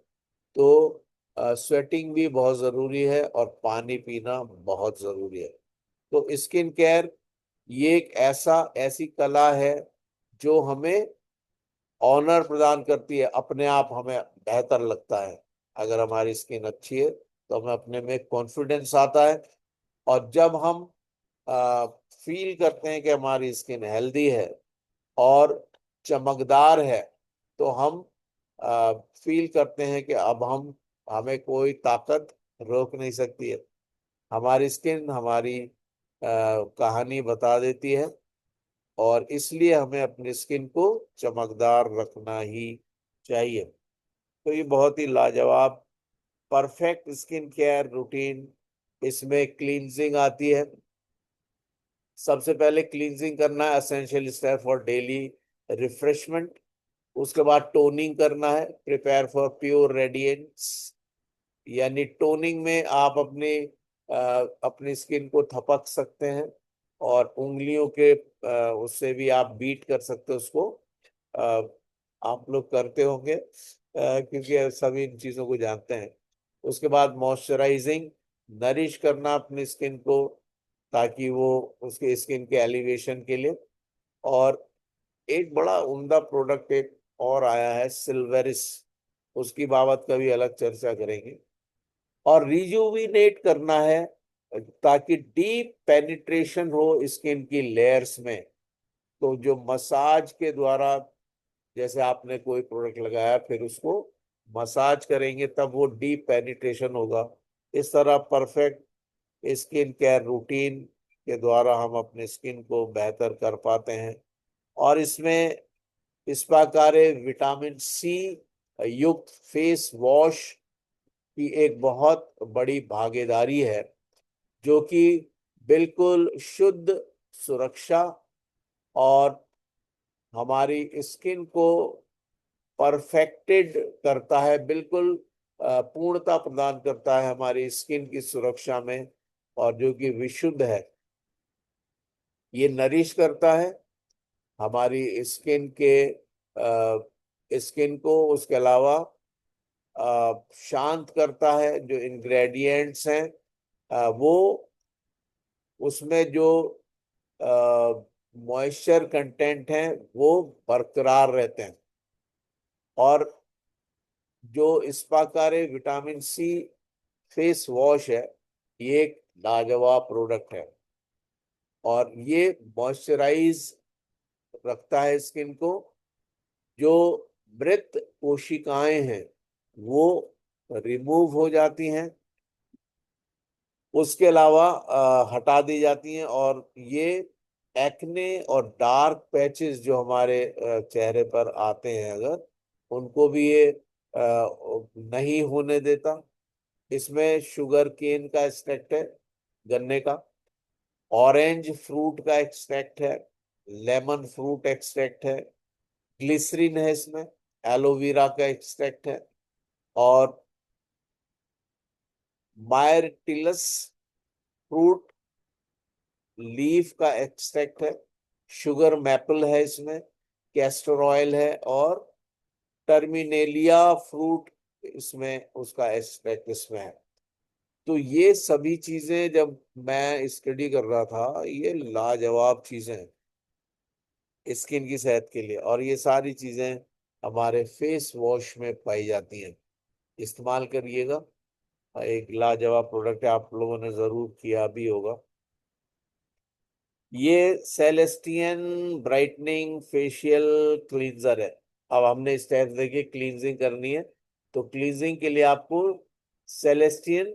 तो स्वेटिंग भी बहुत जरूरी है, और पानी पीना बहुत जरूरी है। तो स्किन केयर ये एक ऐसी कला है जो हमें ऑनर प्रदान करती है, अपने आप हमें बेहतर लगता है। अगर हमारी स्किन अच्छी है तो हमें अपने में कॉन्फिडेंस आता है, और जब हम फील करते हैं कि हमारी स्किन हेल्दी है और चमकदार है, तो हम फील करते हैं कि अब हम, हमें कोई ताकत रोक नहीं सकती है। हमारी स्किन हमारी कहानी बता देती है, और इसलिए हमें अपनी स्किन को चमकदार रखना ही चाहिए। तो ये बहुत ही लाजवाब परफेक्ट स्किन केयर रूटीन, इसमें क्लींजिंग आती है। सबसे पहले क्लींजिंग करना है, essential step for daily refreshment. उसके बाद टोनिंग करना है, प्रिपेयर फॉर प्योर रेडियंस। यानी टोनिंग में आप अपनी स्किन को थपक सकते हैं, और उंगलियों के उससे भी आप बीट कर सकते हो उसको। अ, आप लोग करते होंगे, क्योंकि सभी इन चीजों को जानते हैं। उसके बाद मॉइस्चराइजिंग, नरिश करना अपनी स्किन को, ताकि वो उसके स्किन के एलिवेशन के लिए। और एक बड़ा उम्दा प्रोडक्ट एक और आया है, सिल्वेरिस, उसकी बाबत कभी अलग चर्चा करेंगे। और रिजुविनेट करना है, ताकि डीप पेनिट्रेशन हो स्किन की लेयर्स में। तो जो मसाज के द्वारा, जैसे आपने कोई प्रोडक्ट लगाया फिर उसको मसाज करेंगे, तब वो डीप पेनिट्रेशन होगा। इस तरह परफेक्ट स्किन केयर रूटीन के द्वारा हम अपने स्किन को बेहतर कर पाते हैं, और इसमें इस्पाकारे विटामिन सी युक्त फेस वॉश की एक बहुत बड़ी भागीदारी है, जो कि बिल्कुल शुद्ध, सुरक्षा और हमारी स्किन को परफेक्टेड करता है, बिल्कुल पूर्णता प्रदान करता है हमारी स्किन की सुरक्षा में, और जो कि विशुद्ध है। ये नरिश करता है हमारी स्किन को। उसके अलावा शांत करता है। जो इंग्रेडिएंट्स हैं वो उसमें जो मॉइस्चर कंटेंट हैं वो बरकरार रहते हैं। और जो इस्पाकारे विटामिन सी फेस वॉश है, ये एक लाजवाब प्रोडक्ट है, और ये मॉइस्चराइज रखता है स्किन को। जो मृत कोशिकाएं हैं वो रिमूव हो जाती हैं, उसके अलावा हटा दी जाती हैं। और ये एक्ने और डार्क पैचेस जो हमारे चेहरे पर आते हैं, अगर उनको भी ये नहीं होने देता। इसमें शुगर केन का एक्सट्रैक्ट है, गन्ने का। ऑरेंज फ्रूट का एक्सट्रैक्ट है, लेमन फ्रूट एक्सट्रैक्ट है, ग्लिसरीन है इसमें, एलोवेरा का एक्सट्रैक्ट है, और मायरटिलस फ्रूट लीफ का एक्सट्रैक्ट है, शुगर मैपल है इसमें, कैस्टर ऑयल है, और टर्मिनेलिया फ्रूट इसमें उसका एक्सट्रैक्ट इसमें है। तो ये सभी चीजें जब मैं स्टडी कर रहा था, ये लाजवाब चीजें हैं स्किन की सेहत के लिए, और ये सारी चीजें हमारे फेस वॉश में पाई जाती हैं। इस्तेमाल करिएगा, एक लाजवाब प्रोडक्ट है, आप लोगों ने जरूर किया भी होगा। ये सेलेस्टियन ब्राइटनिंग फेशियल क्लींजर है। अब हमने स्टेप्स देखिए, क्लींजिंग करनी है तो क्लींजिंग के लिए आपको सेलेस्टियन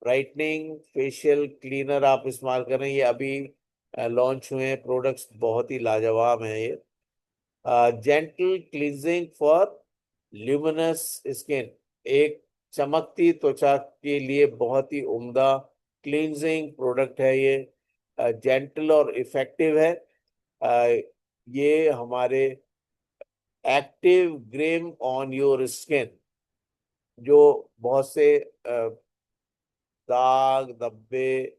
ब्राइटनिंग फेशियल क्लीनर आप इस्तेमाल करें। ये अभी लॉन्च हुए हैं प्रोडक्ट्स, बहुत ही लाजवाब हैं ये। Gentle cleansing for luminous skin, एक चमकती त्वचा के लिए बहुत ही उम्दा क्लींजिंग प्रोडक्ट है ये। जेंटल और इफेक्टिव है। अ, ये हमारे active Graeme on your skin, जो बहुत से दाग धब्बे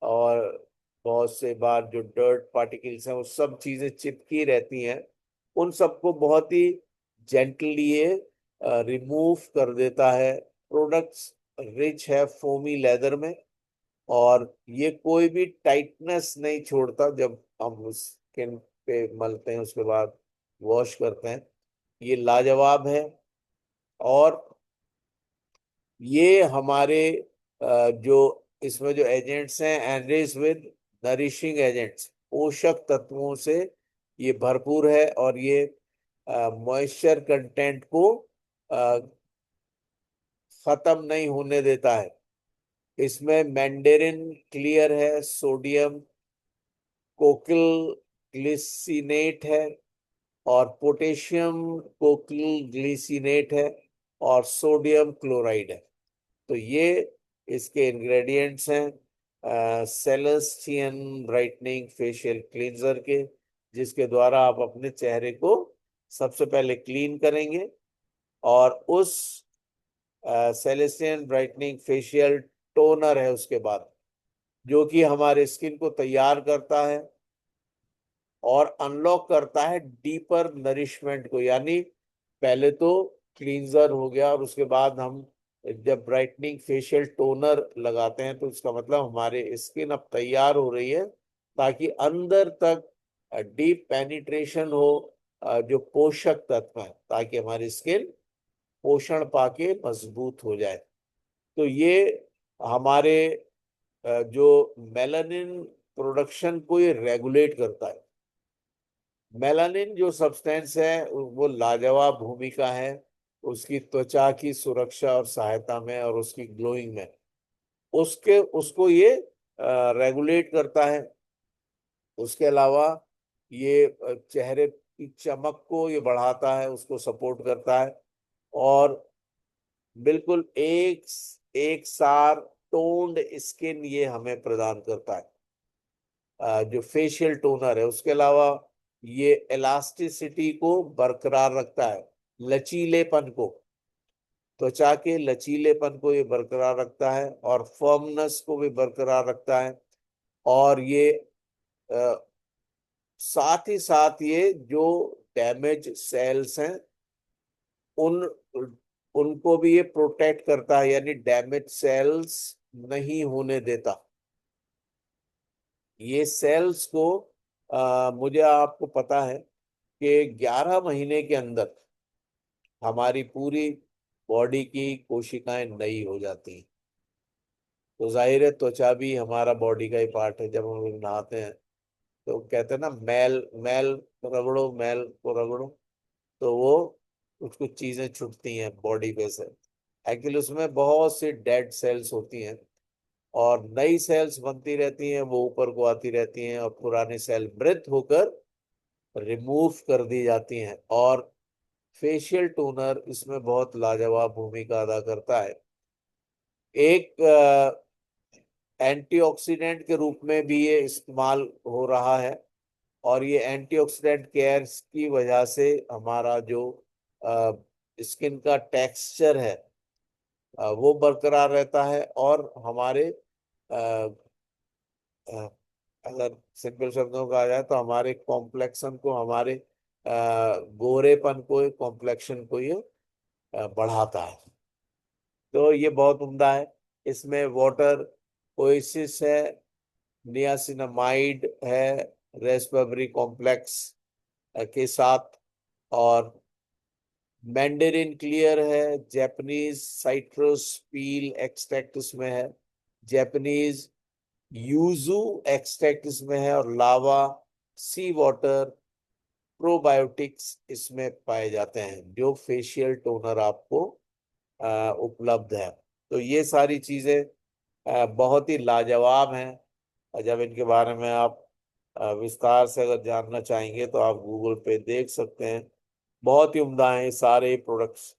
और बहुत से बार जो डर्ट पार्टिकल्स हैं वो सब चीजें चिपकी रहती हैं, उन सबको बहुत ही जेंटली ये रिमूव कर देता है। प्रोडक्ट्स रिच है फोमी लेदर में, और ये कोई भी टाइटनेस नहीं छोड़ता जब हम स्किन पे मलते हैं उसके बाद वॉश करते हैं। ये लाजवाब है। और ये हमारे जो इसमें जो एजेंट्स हैं, एनरिच विद नरिशिंग एजेंट्स, पोषक तत्वों से ये भरपूर है, और ये मॉइस्चर कंटेंट को अ, खत्म नहीं होने देता है। इसमें मैंडेरिन क्लियर है, सोडियम कोकिल ग्लिसिनेट है, और पोटेशियम कोकिल ग्लिसिनेट है, और सोडियम क्लोराइड है। तो ये इसके इंग्रेडिएंट्स हैं सेलेस्टियन ब्राइटनिंग फेशियल क्लींजर के, जिसके द्वारा आप अपने चेहरे को सबसे पहले क्लीन करेंगे, और उस सेलेस्टियन ब्राइटनिंग फेशियल टोनर है उसके बाद, जो कि हमारे स्किन को तैयार करता है और अनलॉक करता है डीपर नरिशमेंट को। यानी पहले तो क्लींजर हो गया, और उसके बाद हम जब ब्राइटनिंग फेशियल टोनर लगाते हैं तो इसका मतलब हमारे स्किन अब तैयार हो रही है, ताकि अंदर तक डीप पेनिट्रेशन हो जो पोषक तत्व है, ताकि हमारी स्किन पोषण पाके मजबूत हो जाए। तो ये हमारे जो मेलानिन प्रोडक्शन को ये रेगुलेट करता है। मेलानिन जो सब्सटेंस है वो लाजवाब भूमिका है उसकी त्वचा की सुरक्षा और सहायता में, और उसकी ग्लोइंग में। उसके उसको ये रेगुलेट करता है। उसके अलावा ये चेहरे की चमक को ये बढ़ाता है, उसको सपोर्ट करता है, और बिल्कुल एक सार टोन्ड स्किन ये हमें प्रदान करता है। जो फेशियल टोनर है, उसके अलावा ये इलास्टिसिटी को बरकरार रखता है, लचीलेपन को, त्वचा के लचीलेपन को ये बरकरार रखता है, और फर्मनेस को भी बरकरार रखता है। और ये अ, साथ ही साथ ये जो डैमेज सेल्स हैं उन उनको भी ये प्रोटेक्ट करता है, यानी डैमेज सेल्स नहीं होने देता। ये सेल्स को मुझे आपको पता है कि 11 महीने के अंदर हमारी पूरी बॉडी की कोशिकाएं नई हो जाती हैं। तो जाहिर है त्वचा भी हमारा बॉडी का ही पार्ट है। जब हम लोग नहाते हैं तो कहते हैं ना, मैल मैल रगड़ो, मैल को रगड़ो, तो वो कुछ कुछ चीजें छूटती हैं बॉडी पे से। एक्चुअली उसमें बहुत सी डेड सेल्स होती हैं और नई सेल्स बनती रहती हैं, वो ऊपर को आती रहती हैं, और पुरानी सेल मृत होकर रिमूव कर दी जाती हैं। और फेशियल टोनर इसमें बहुत लाजवाब भूमिका अदा करता है। एक एंटीऑक्सीडेंट के रूप में भी ये इस्तेमाल हो रहा है, और ये एंटीऑक्सीडेंट केयर की वजह से हमारा जो स्किन का टेक्सचर है वो बरकरार रहता है, और हमारे अ, अ, अगर सिंपल शब्दों में कहा जाए तो हमारे कॉम्प्लेक्शन को, हमारे गोरेपन को, कॉम्प्लेक्शन को ये बढ़ाता है। तो ये बहुत उम्दा है। इसमें वाटर ओएसिस है, नियासिनामाइड है, रेस्पिरेटरी कॉम्प्लेक्स के साथ, और मैंडेरिन क्लियर है, जापानीज साइट्रस पील एक्सट्रैक्ट इसमें है, जापानीज यूजू एक्सट्रैक्ट इसमें है, और लावा सी वाटर प्रोबायोटिक्स इसमें पाए जाते हैं, जो फेशियल टोनर आपको उपलब्ध है। तो ये सारी चीजें बहुत ही लाजवाब हैं। और जब इनके बारे में आप विस्तार से अगर जानना चाहेंगे तो आप गूगल पे देख सकते हैं। बहुत ही उम्दा हैं ये सारे प्रोडक्ट्स,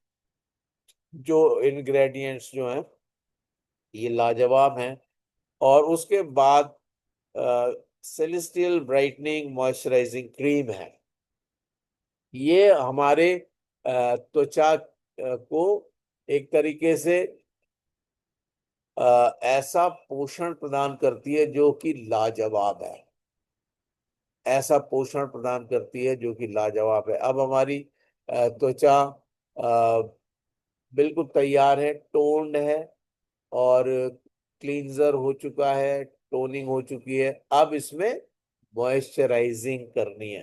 जो इंग्रेडिएंट्स जो हैं ये लाजवाब हैं। और उसके बाद सेलेस्टियल ब्राइटनिंग मॉइस्चराइजिंग क्रीम है। ये हमारे त्वचा को एक तरीके से ऐसा पोषण प्रदान करती है जो कि लाजवाब है, ऐसा पोषण प्रदान करती है जो कि लाजवाब है। अब हमारी त्वचा बिल्कुल तैयार है, टोन्ड है, और क्लींजर हो चुका है, टोनिंग हो चुकी है। अब इसमें मॉइस्चराइजिंग करनी है,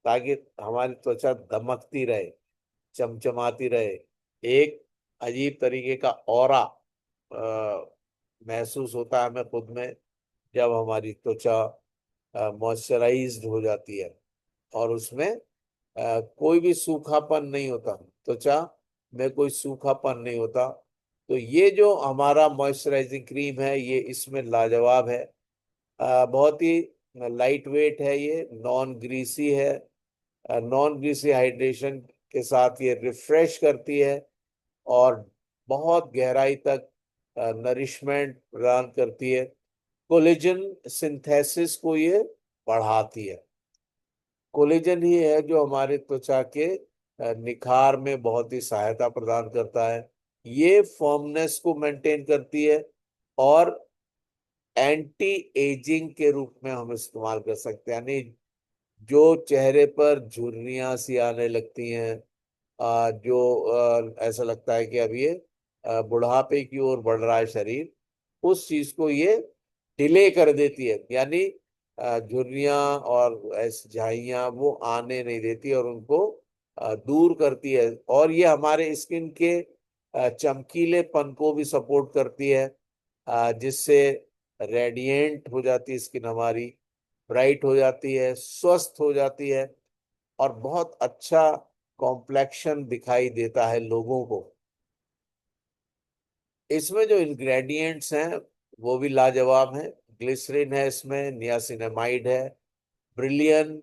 ताकि हमारी त्वचा दमकती रहे, चमचमाती रहे, एक अजीब तरीके का ऑरा महसूस होता है हमें खुद में, जब हमारी त्वचा मॉइस्चराइज्ड हो जाती है, और उसमें कोई भी सूखापन नहीं होता, त्वचा में कोई सूखापन नहीं होता। तो ये जो हमारा मॉइस्चराइजिंग क्रीम है ये इसमें लाजवाब है। बहुत ही लाइट वेट है, ये नॉन ग्रीसी है, नॉन ग्रीसी हाइड्रेशन के साथ ये रिफ्रेश करती है, और बहुत गहराई तक नरिशमेंट प्रदान करती है। कोलेजन सिंथेसिस को ये बढ़ाती है। कोलेजन ही है जो हमारे त्वचा के निखार में बहुत ही सहायता प्रदान करता है। ये फर्मनेस को मेंटेन करती है, और एंटी एजिंग के रूप में हम इस्तेमाल कर सकते हैं। यानी जो चेहरे पर झुर्रियां सी आने लगती हैं, जो ऐसा लगता है कि अब ये बुढ़ापे की ओर बढ़ रहा है शरीर, उस चीज को ये डिले कर देती है। यानी झुर्रियां और ऐसी झाइयां वो आने नहीं देती, और उनको दूर करती है। और ये हमारे स्किन के चमकीलेपन को भी सपोर्ट करती है, जिससे रेडिएंट हो जाती है स्किन हमारी, ब्राइट हो जाती है, स्वस्थ हो जाती है, और बहुत अच्छा कॉम्प्लेक्शन दिखाई देता है लोगों को। इसमें जो इंग्रेडिएंट्स हैं वो भी लाजवाब हैं। ग्लिसरीन है इसमें, नियासिनामाइड है, ब्रिलियन,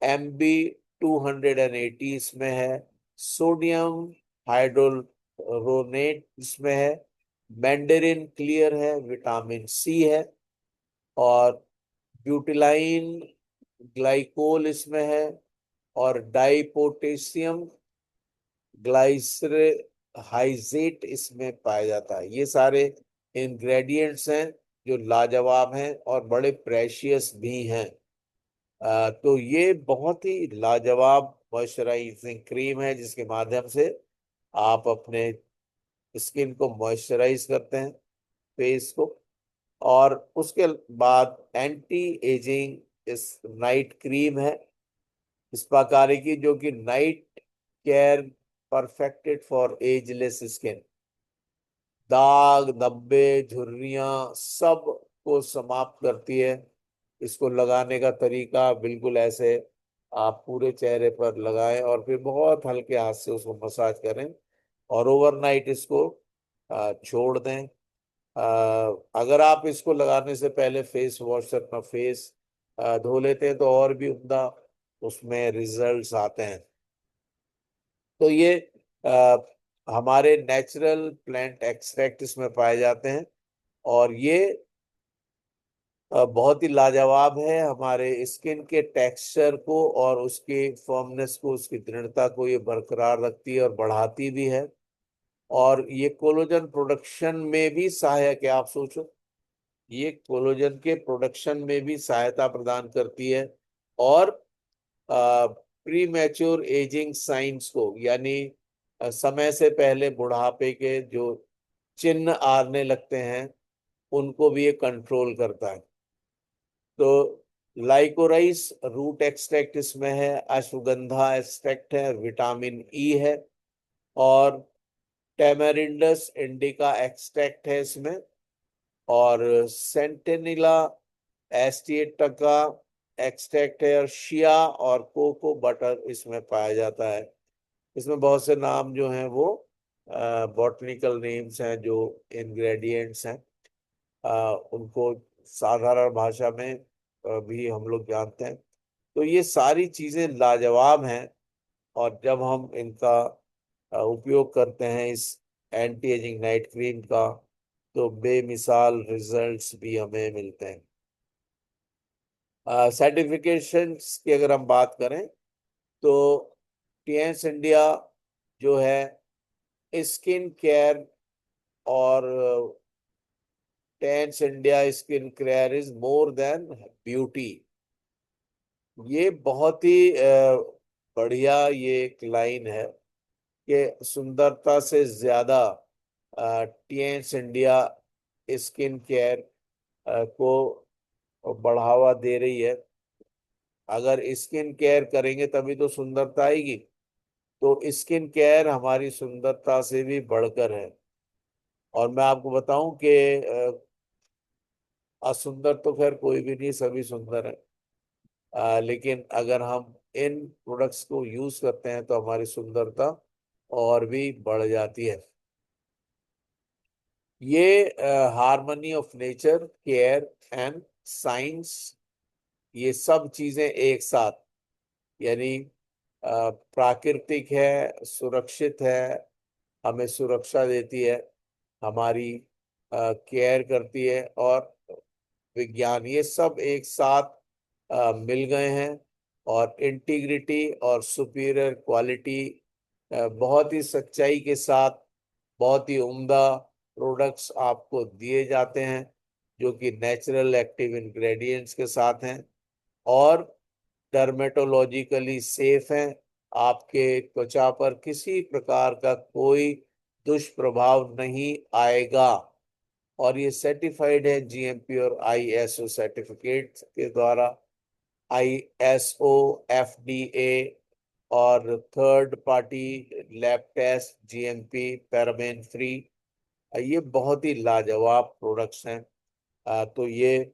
एम्बी 280 इसमें है, सोडियम हाइड्रोरोनेट इसमें है, मैंडेरिन क्लियर है, विटामिन सी है, और ब्यूटिलाइन ग्लाइकोल इसमें है, और डाइपोटेशियम ग्लाइसरहाइजेट इसमें पाया जाता है। ये सारे इंग्रेडिएंट्स हैं जो लाजवाब हैं और बड़े प्रेशियस भी हैं। तो ये बहुत ही लाजवाब मॉइस्चराइजिंग क्रीम है जिसके माध्यम से आप अपने स्किन को मॉइस्चराइज करते हैं, फेस को। और उसके बाद एंटी एजिंग इस नाइट क्रीम है इस प्रकार की, जो कि night care perfected for ageless skin. दाग धब्बे झुर्रियां सब को समाप्त करती है। इसको लगाने का तरीका बिल्कुल ऐसे, आप पूरे चेहरे पर लगाएं और फिर बहुत हल्के हाथ से उसको मसाज करें और ओवरनाइट इसको छोड़ दें। अगर आप इसको लगाने से पहले फेस वॉश से अपना फेस धो लेते हैं तो और भी उम्दा उसमें रिजल्ट्स आते हैं। तो ये आ, हमारे नेचुरल प्लांट एक्सट्रैक्ट इसमें पाए जाते हैं और ये बहुत ही लाजवाब है। हमारे स्किन के टेक्सचर को और उसके फर्मनेस को, उसकी दृढ़ता को ये बरकरार रखती है और बढ़ाती भी है। और ये कोलोजन प्रोडक्शन में भी सहायक है। आप सोचो, ये कोलोजन के प्रोडक्शन में भी सहायता प्रदान करती है और प्री मैच्योर एजिंग साइंस को, यानी समय से पहले बुढ़ापे के जो चिन्ह आने लगते हैं उनको भी ये कंट्रोल करता है। तो लाइकोराइस रूट एक्सट्रैक्ट इसमें है, अश्वगंधा एक्सट्रैक्ट है, विटामिन ई है, और टेमेरिंडस इंडिका एक्सट्रैक्ट है इसमें, और सेंटेनिला एस्टिएटा का एक्सट्रैक्ट है, और शिया और कोको बटर इसमें पाया जाता है। इसमें बहुत से नाम जो हैं वो बॉटनिकल नेम्स हैं, जो इंग्रेडिएंट्स हैं उनको साधारण भाषा में भी हम लोग जानते हैं। तो ये सारी चीजें लाजवाब हैं और जब हम इनका उपयोग करते हैं इस एंटी एजिंग नाइट क्रीम का, तो बेमिसाल रिजल्ट्स भी हमें मिलते हैं। सर्टिफिकेशंस की अगर हम बात करें तो टीएस इंडिया जो है स्किन केयर, और tens India skin care is more than beauty, ये बहुत ही बढ़िया ये एक लाइन है कि सुंदरता से ज्यादा टीएस इंडिया स्किन केयर को बढ़ावा दे रही है। अगर स्किन केयर करेंगे तभी तो सुंदरता आएगी। तो स्किन केयर हमारी सुंदरता से भी बढ़कर है। और मैं आपको बताऊं कि असुंदर तो खैर कोई भी नहीं, सभी सुंदर है। लेकिन अगर हम इन प्रोडक्ट्स को यूज करते हैं तो हमारी सुंदरता और भी बढ़ जाती है। ये harmony of nature, care and science, ये सब चीजें एक साथ, यानी प्राकृतिक है, सुरक्षित है, हमें सुरक्षा देती है, हमारी केयर करती है, और विज्ञान, ये सब एक साथ मिल गए हैं। और इंटीग्रिटी और सुपीरियर क्वालिटी, बहुत ही सच्चाई के साथ बहुत ही उम्दा प्रोडक्ट्स आपको दिए जाते हैं जो कि नेचुरल एक्टिव इंग्रेडिएंट्स के साथ हैं और डर्मेटोलॉजिकली सेफ हैं। आपके त्वचा पर किसी प्रकार का कोई दुष्प्रभाव नहीं आएगा। और ये सर्टिफाइड है जीएमपी और आईएसओ सर्टिफिकेट के द्वारा, आईएसओ, एफडीए और third party lab test, GMP, paraben free. ये बहुत ही लाजवाब प्रोडक्ट्स हैं। तो ये,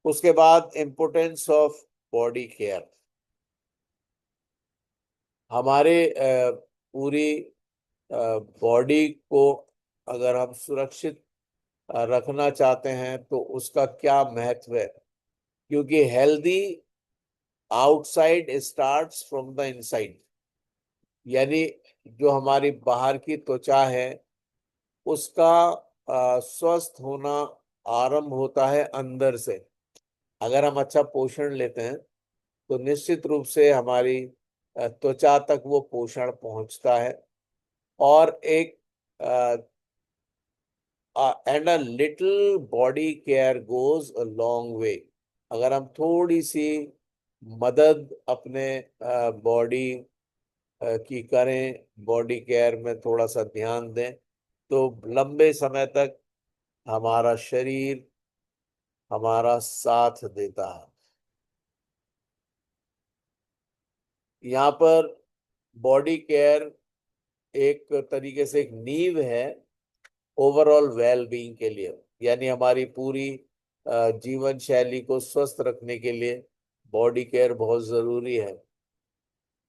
उसके बाद इम्पोर्टेंस ऑफ बॉडी केयर। हमारे पूरी बॉडी को अगर हम सुरक्षित रखना चाहते हैं तो उसका क्या महत्व है, क्योंकि healthy outside starts from the inside, यानी जो हमारी बाहर की त्वचा है उसका स्वस्थ होना आरंभ होता है अंदर से। अगर हम अच्छा पोषण लेते हैं तो निश्चित रूप से हमारी त्वचा तक वो पोषण पहुंचता है। और एक and a little body care goes a long way. अगर हम थोड़ी सी मदद अपने बॉडी की करें, बॉडी केयर में थोड़ा सा ध्यान दें, तो लंबे समय तक हमारा शरीर हमारा साथ देता है। यहाँ पर बॉडी केयर एक तरीके से एक नींव है ओवरऑल वेल बीइंग के लिए, यानी हमारी पूरी जीवन शैली को स्वस्थ रखने के लिए बॉडी केयर बहुत जरूरी है।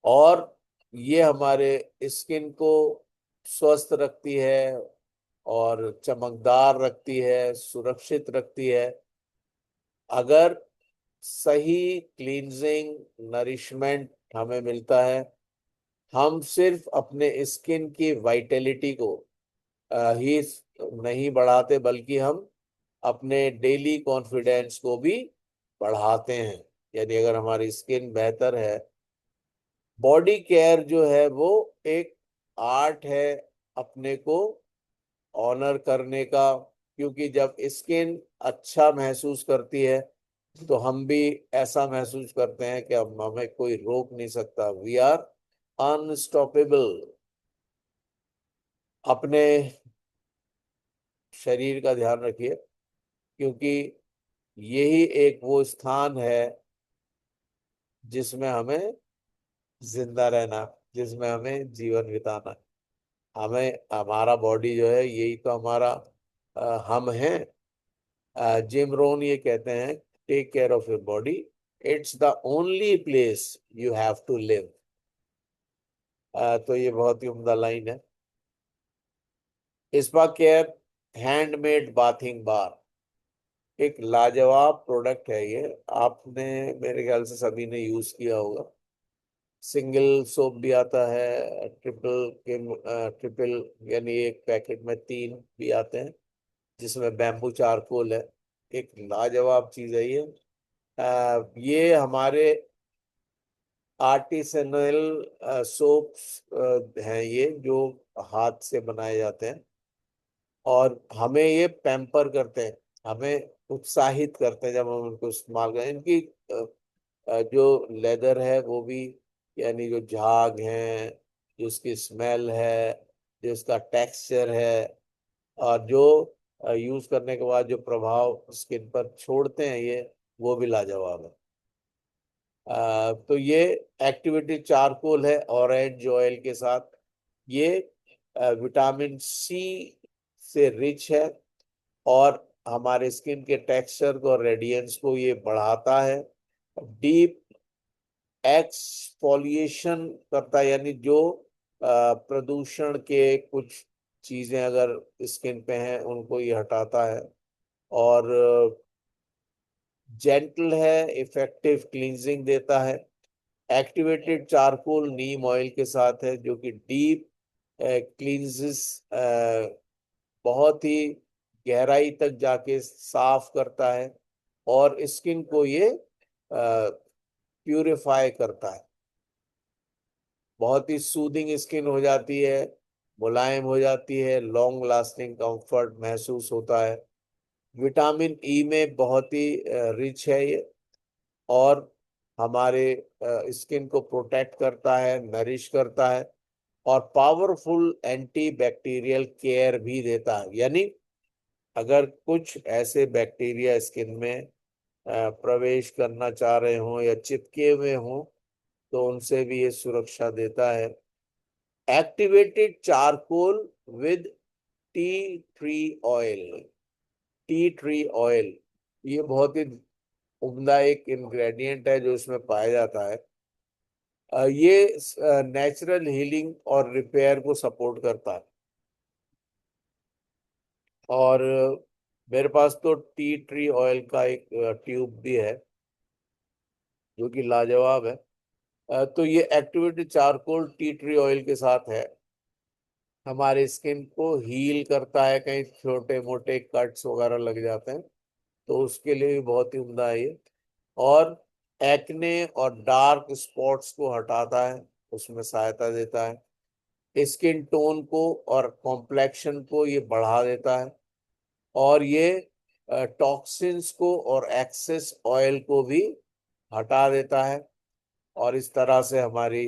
और ये हमारे स्किन को स्वस्थ रखती है और चमकदार रखती है, सुरक्षित रखती है। अगर सही क्लींजिंग नरिशमेंट हमें मिलता है, हम सिर्फ अपने स्किन की वाइटलिटी को ही नहीं बढ़ाते, बल्कि हम अपने डेली कॉन्फिडेंस को भी बढ़ाते हैं। यानी अगर हमारी स्किन बेहतर है, बॉडी केयर जो है वो एक आर्ट है अपने को ऑनर करने का। क्योंकि जब स्किन अच्छा महसूस करती है तो हम भी ऐसा महसूस करते हैं कि अब हमें कोई रोक नहीं सकता, वी आर अनस्टॉपेबल। अपने शरीर का ध्यान रखिए, क्योंकि यही एक वो स्थान है जिसमें हमें जिंदा रहना, जिसमें हमें जीवन बिताना। हमें हमारा बॉडी जो है यही तो हमारा हम हैं। जिम रोन ये कहते हैं, take care of your body, it's the only place you have to live. तो ये बहुत ही उम्दा लाइन है। Spa care handmade bathing bar एक लाजवाब प्रोडक्ट है ये। आपने मेरे ख्याल से सभी ने यूज किया होगा। सिंगल सोप भी आता है, ट्रिपल यानी एक पैकेट में 3 भी आते हैं, जिसमें बैम्बू चारकोल है। एक लाजवाब चीज है ये। ये हमारे आर्टिसनल सोप्स हैं, ये जो हाथ से बनाए जाते हैं और हमें ये पैम्पर करते हैं, हमें उत्साहित करते हैं जब हम उनको इस्तेमाल करें। इनकी जो लेदर है वो भी, यानी जो झाग है, जो उसकी स्मेल है, जो उसका टेक्सचर है, और जो यूज करने के बाद जो प्रभाव स्किन पर छोड़ते हैं ये, वो भी लाजवाब है। तो ये एक्टिवेटी चारकोल है ऑरेंज ऑयल के साथ। ये विटामिन सी से रिच है और हमारे स्किन के टेक्सचर को, रेडियंस को ये बढ़ाता है। डीप एक्सफोलिएशन करता है, यानी जो प्रदूषण के कुछ चीजें अगर स्किन पे हैं उनको ये हटाता है। और जेंटल है, इफेक्टिव क्लींजिंग देता है। एक्टिवेटेड चारकोल नीम ऑयल के साथ है, जो कि डीप क्लींजेस, बहुत ही गहराई तक जाके साफ करता है और स्किन को ये प्यूरिफाई करता है। बहुत ही सूदिंग स्किन हो जाती है, मुलायम हो जाती है, लॉन्ग लास्टिंग कंफर्ट महसूस होता है। विटामिन ई में बहुत ही रिच है ये, और हमारे स्किन को प्रोटेक्ट करता है, नरिश करता है, और पावरफुल एंटी बैक्टीरियल केयर भी देता है। यानी अगर कुछ ऐसे बैक्टीरिया स्किन में प्रवेश करना चाह रहे हों या चिपके हुए हों, तो उनसे भी ये सुरक्षा देता है। Activated charcoal with tea tree oil. Tea tree oil ये बहुत ही उम्दा एक इंग्रेडिएंट है जो इसमें पाया जाता है। ये नेचुरल हीलिंग और रिपेयर को सपोर्ट करता है। और मेरे पास तो टी ट्री ऑयल का एक ट्यूब भी है, जो कि लाजवाब है। तो ये activated charcoal tea tree oil के साथ है, हमारे स्किन को हील करता है, कहीं छोटे मोटे कट्स वगैरह लग जाते हैं तो उसके लिए भी बहुत ही उम्दा है ये। और एक्ने और डार्क स्पॉट्स को हटाता है, उसमें सहायता देता है, स्किन टोन को और कॉम्प्लेक्शन को ये बढ़ा देता है, और ये टॉक्सिन्स को और एक्सेस ऑयल को भी हटा देता है, और इस तरह से हमारी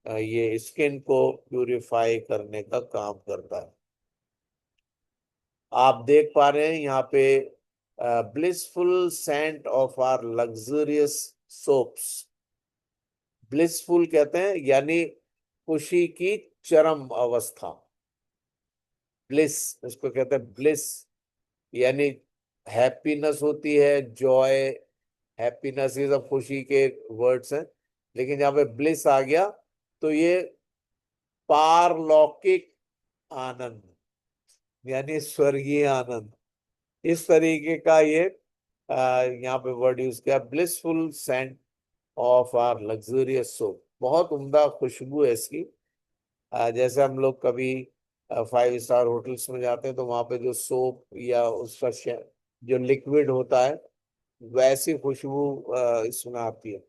ये स्किन को प्यूरिफाई करने का काम करता है। आप देख पा रहे हैं यहाँ पे blissful scent of our luxurious soaps. Blissful कहते हैं यानी खुशी की चरम अवस्था, ब्लिस उसको कहते हैं ब्लिस, यानी हैप्पीनेस होती है, जॉय, हैप्पीनेस, ये सब खुशी के वर्ड्स हैं, लेकिन जहाँ पे ब्लिस आ गया तो ये पारलौकिक आनंद, यानी स्वर्गीय आनंद, इस तरीके का ये यहाँ पे वर्ड यूज किया, blissful scent of our luxurious soap. बहुत उम्दा खुशबू है इसकी। जैसे हम लोग कभी 5 स्टार होटल्स में जाते हैं तो वहां पे जो सोप या उसका जो लिक्विड होता है, वैसी खुशबू इसमें आती है।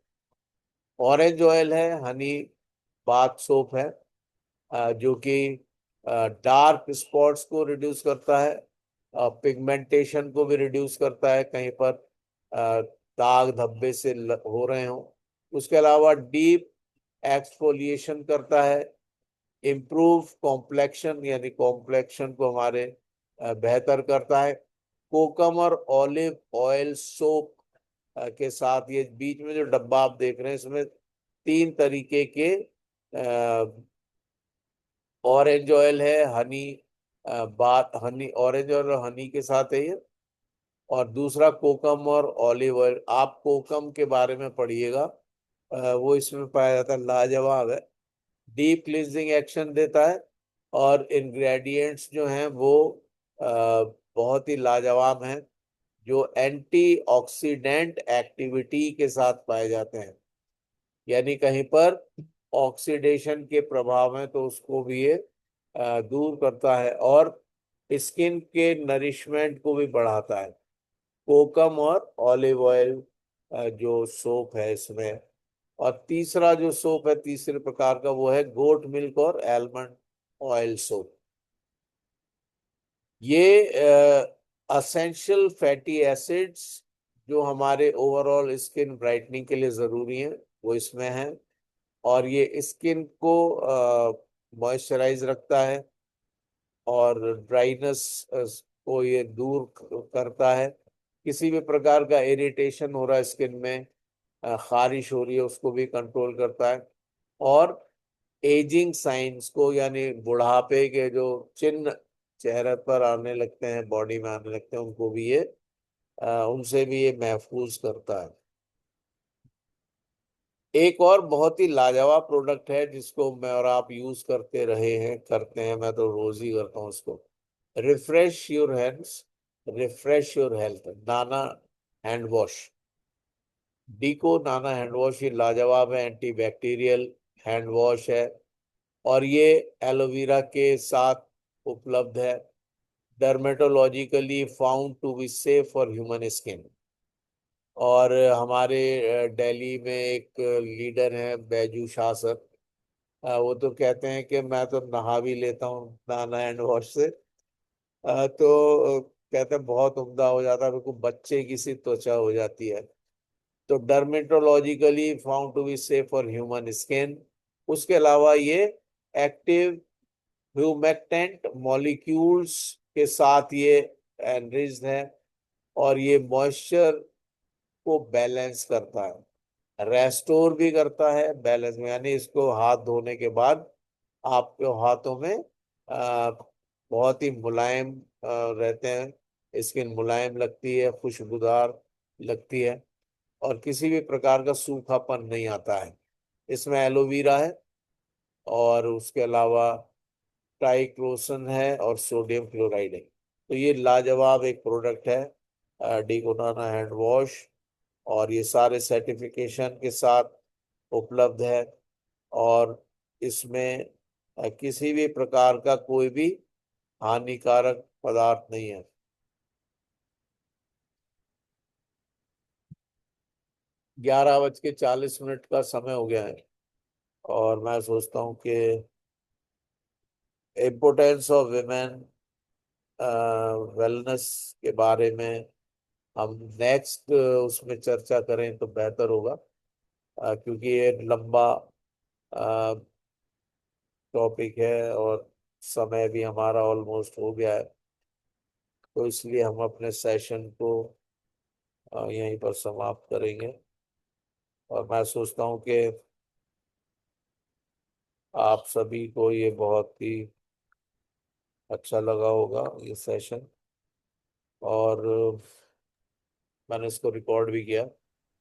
ऑरेंज ऑयल है, हनी बाथ सोप है, जो कि डार्क स्पॉट्स को रिड्यूस करता है, पिगमेंटेशन को भी रिड्यूस करता है, कहीं पर दाग धब्बे से हो रहे हो। उसके अलावा डीप एक्सफोलिएशन करता है, इम्प्रूव कॉम्प्लेक्शन, यानी कॉम्प्लेक्शन को हमारे बेहतर करता है। कोकम और ऑलिव ऑयल सोप के साथ, ये बीच में जो डब्बा आप देख रहे हैं इसमें 3 तरीके के ऑरेंज ऑयल है, हनी बात हनी, ऑरेंज ऑयल और हनी के साथ है ये, और दूसरा कोकम और ऑलिव ऑयल। आप कोकम के बारे में पढ़िएगा, वो इसमें पाया जाता है, लाजवाब है, डीप क्लींजिंग एक्शन देता है, और इंग्रेडिएंट्स जो हैं वो बहुत ही लाजवाब हैं, जो एंटीऑक्सीडेंट एक्टिविटी के साथ पाए जाते हैं, यानी कहीं पर ऑक्सीडेशन के प्रभाव हैं तो उसको भी ये दूर करता है, और स्किन के नरिशमेंट को भी बढ़ाता है, कोकम और ऑलिव ऑयल जो सोप है इसमें। और तीसरा जो सोप है, तीसरे प्रकार का, वो है गोट मिल्क और एलमंड ऑयल सोप। ये असेंशियल फैटी एसिड्स जो हमारे ओवरऑल स्किन ब्राइटनिंग के लिए जरूरी हैं वो इसमें है, और ये स्किन को मॉइस्चराइज रखता है, और ड्राइनेस को ये दूर करता है, किसी भी प्रकार का इरिटेशन हो रहा है स्किन में, खारिश हो रही है, उसको भी कंट्रोल करता है, और एजिंग साइंस को, यानी बुढ़ापे के जो चिन्ह चेहरे पर आने लगते हैं, बॉडी में आने लगते हैं, उनको भी ये उनसे भी ये महफूज करता है। एक और बहुत ही लाजवाब प्रोडक्ट है जिसको मैं और आप यूज करते रहे हैं, करते हैं, मैं तो रोज ही करता हूँ उसको, refresh your hands, refresh your health, Nana hand wash. डीको Nana hand wash ये लाजवाब है, एंटी बैक्टीरियल हैंड वॉश है, और ये एलोवेरा के साथ उपलब्ध है, dermatologically found to be safe for human skin. और हमारे दिल्ली में एक लीडर हैं बैजू शाह सर, वो तो कहते हैं कि मैं तो नहा भी लेता हूँ नाना हैंड वॉश से, तो कहते हैं बहुत उम्दा हो जाता है, बिल्कुल बच्चे की सी त्वचा हो जाती है। तो dermatologically found to be safe for human skin. उसके अलावा ये एक्टिव ह्यूमेक्टेंट मॉलिक्यूल्स के साथ ये एनरिच्ड है, और ये मॉइस्चर को बैलेंस करता है, रेस्टोर भी करता है बैलेंस में, यानी इसको हाथ धोने के बाद आपके हाथों में आ, बहुत ही मुलायम रहते हैं, स्किन मुलायम लगती है, खुशबूदार लगती है, और किसी भी प्रकार का सूखापन नहीं आता है। इसमें एलोवेरा है, और उसके अलावा ट्राइक्लोसन है, और सोडियम क्लोराइड है। तो ये लाजवाब एक प्रोडक्ट है, डिकोनाना हैंड वॉश, और ये सारे सर्टिफिकेशन के साथ उपलब्ध है। और इसमें किसी भी प्रकार का कोई भी हानिकारक पदार्थ नहीं है। 11:40 का समय हो गया है और मैं सोचता हूँ कि इम्पोर्टेंस ऑफ विमेन वेलनेस के बारे में हम नेक्स्ट उसमें चर्चा करें तो बेहतर होगा, क्योंकि ये लंबा टॉपिक है और समय भी हमारा ऑलमोस्ट हो गया है। तो इसलिए हम अपने सेशन को यहीं पर समाप्त करेंगे। और मैं सोचता हूँ कि आप सभी को ये बहुत ही अच्छा लगा होगा ये सेशन। और मैंने इसको रिकॉर्ड भी किया।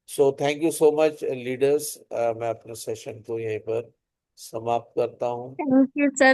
So thank you so much leaders. मैं अपने सेशन को यहीं पर समाप्त करता हूँ। Thank you sir.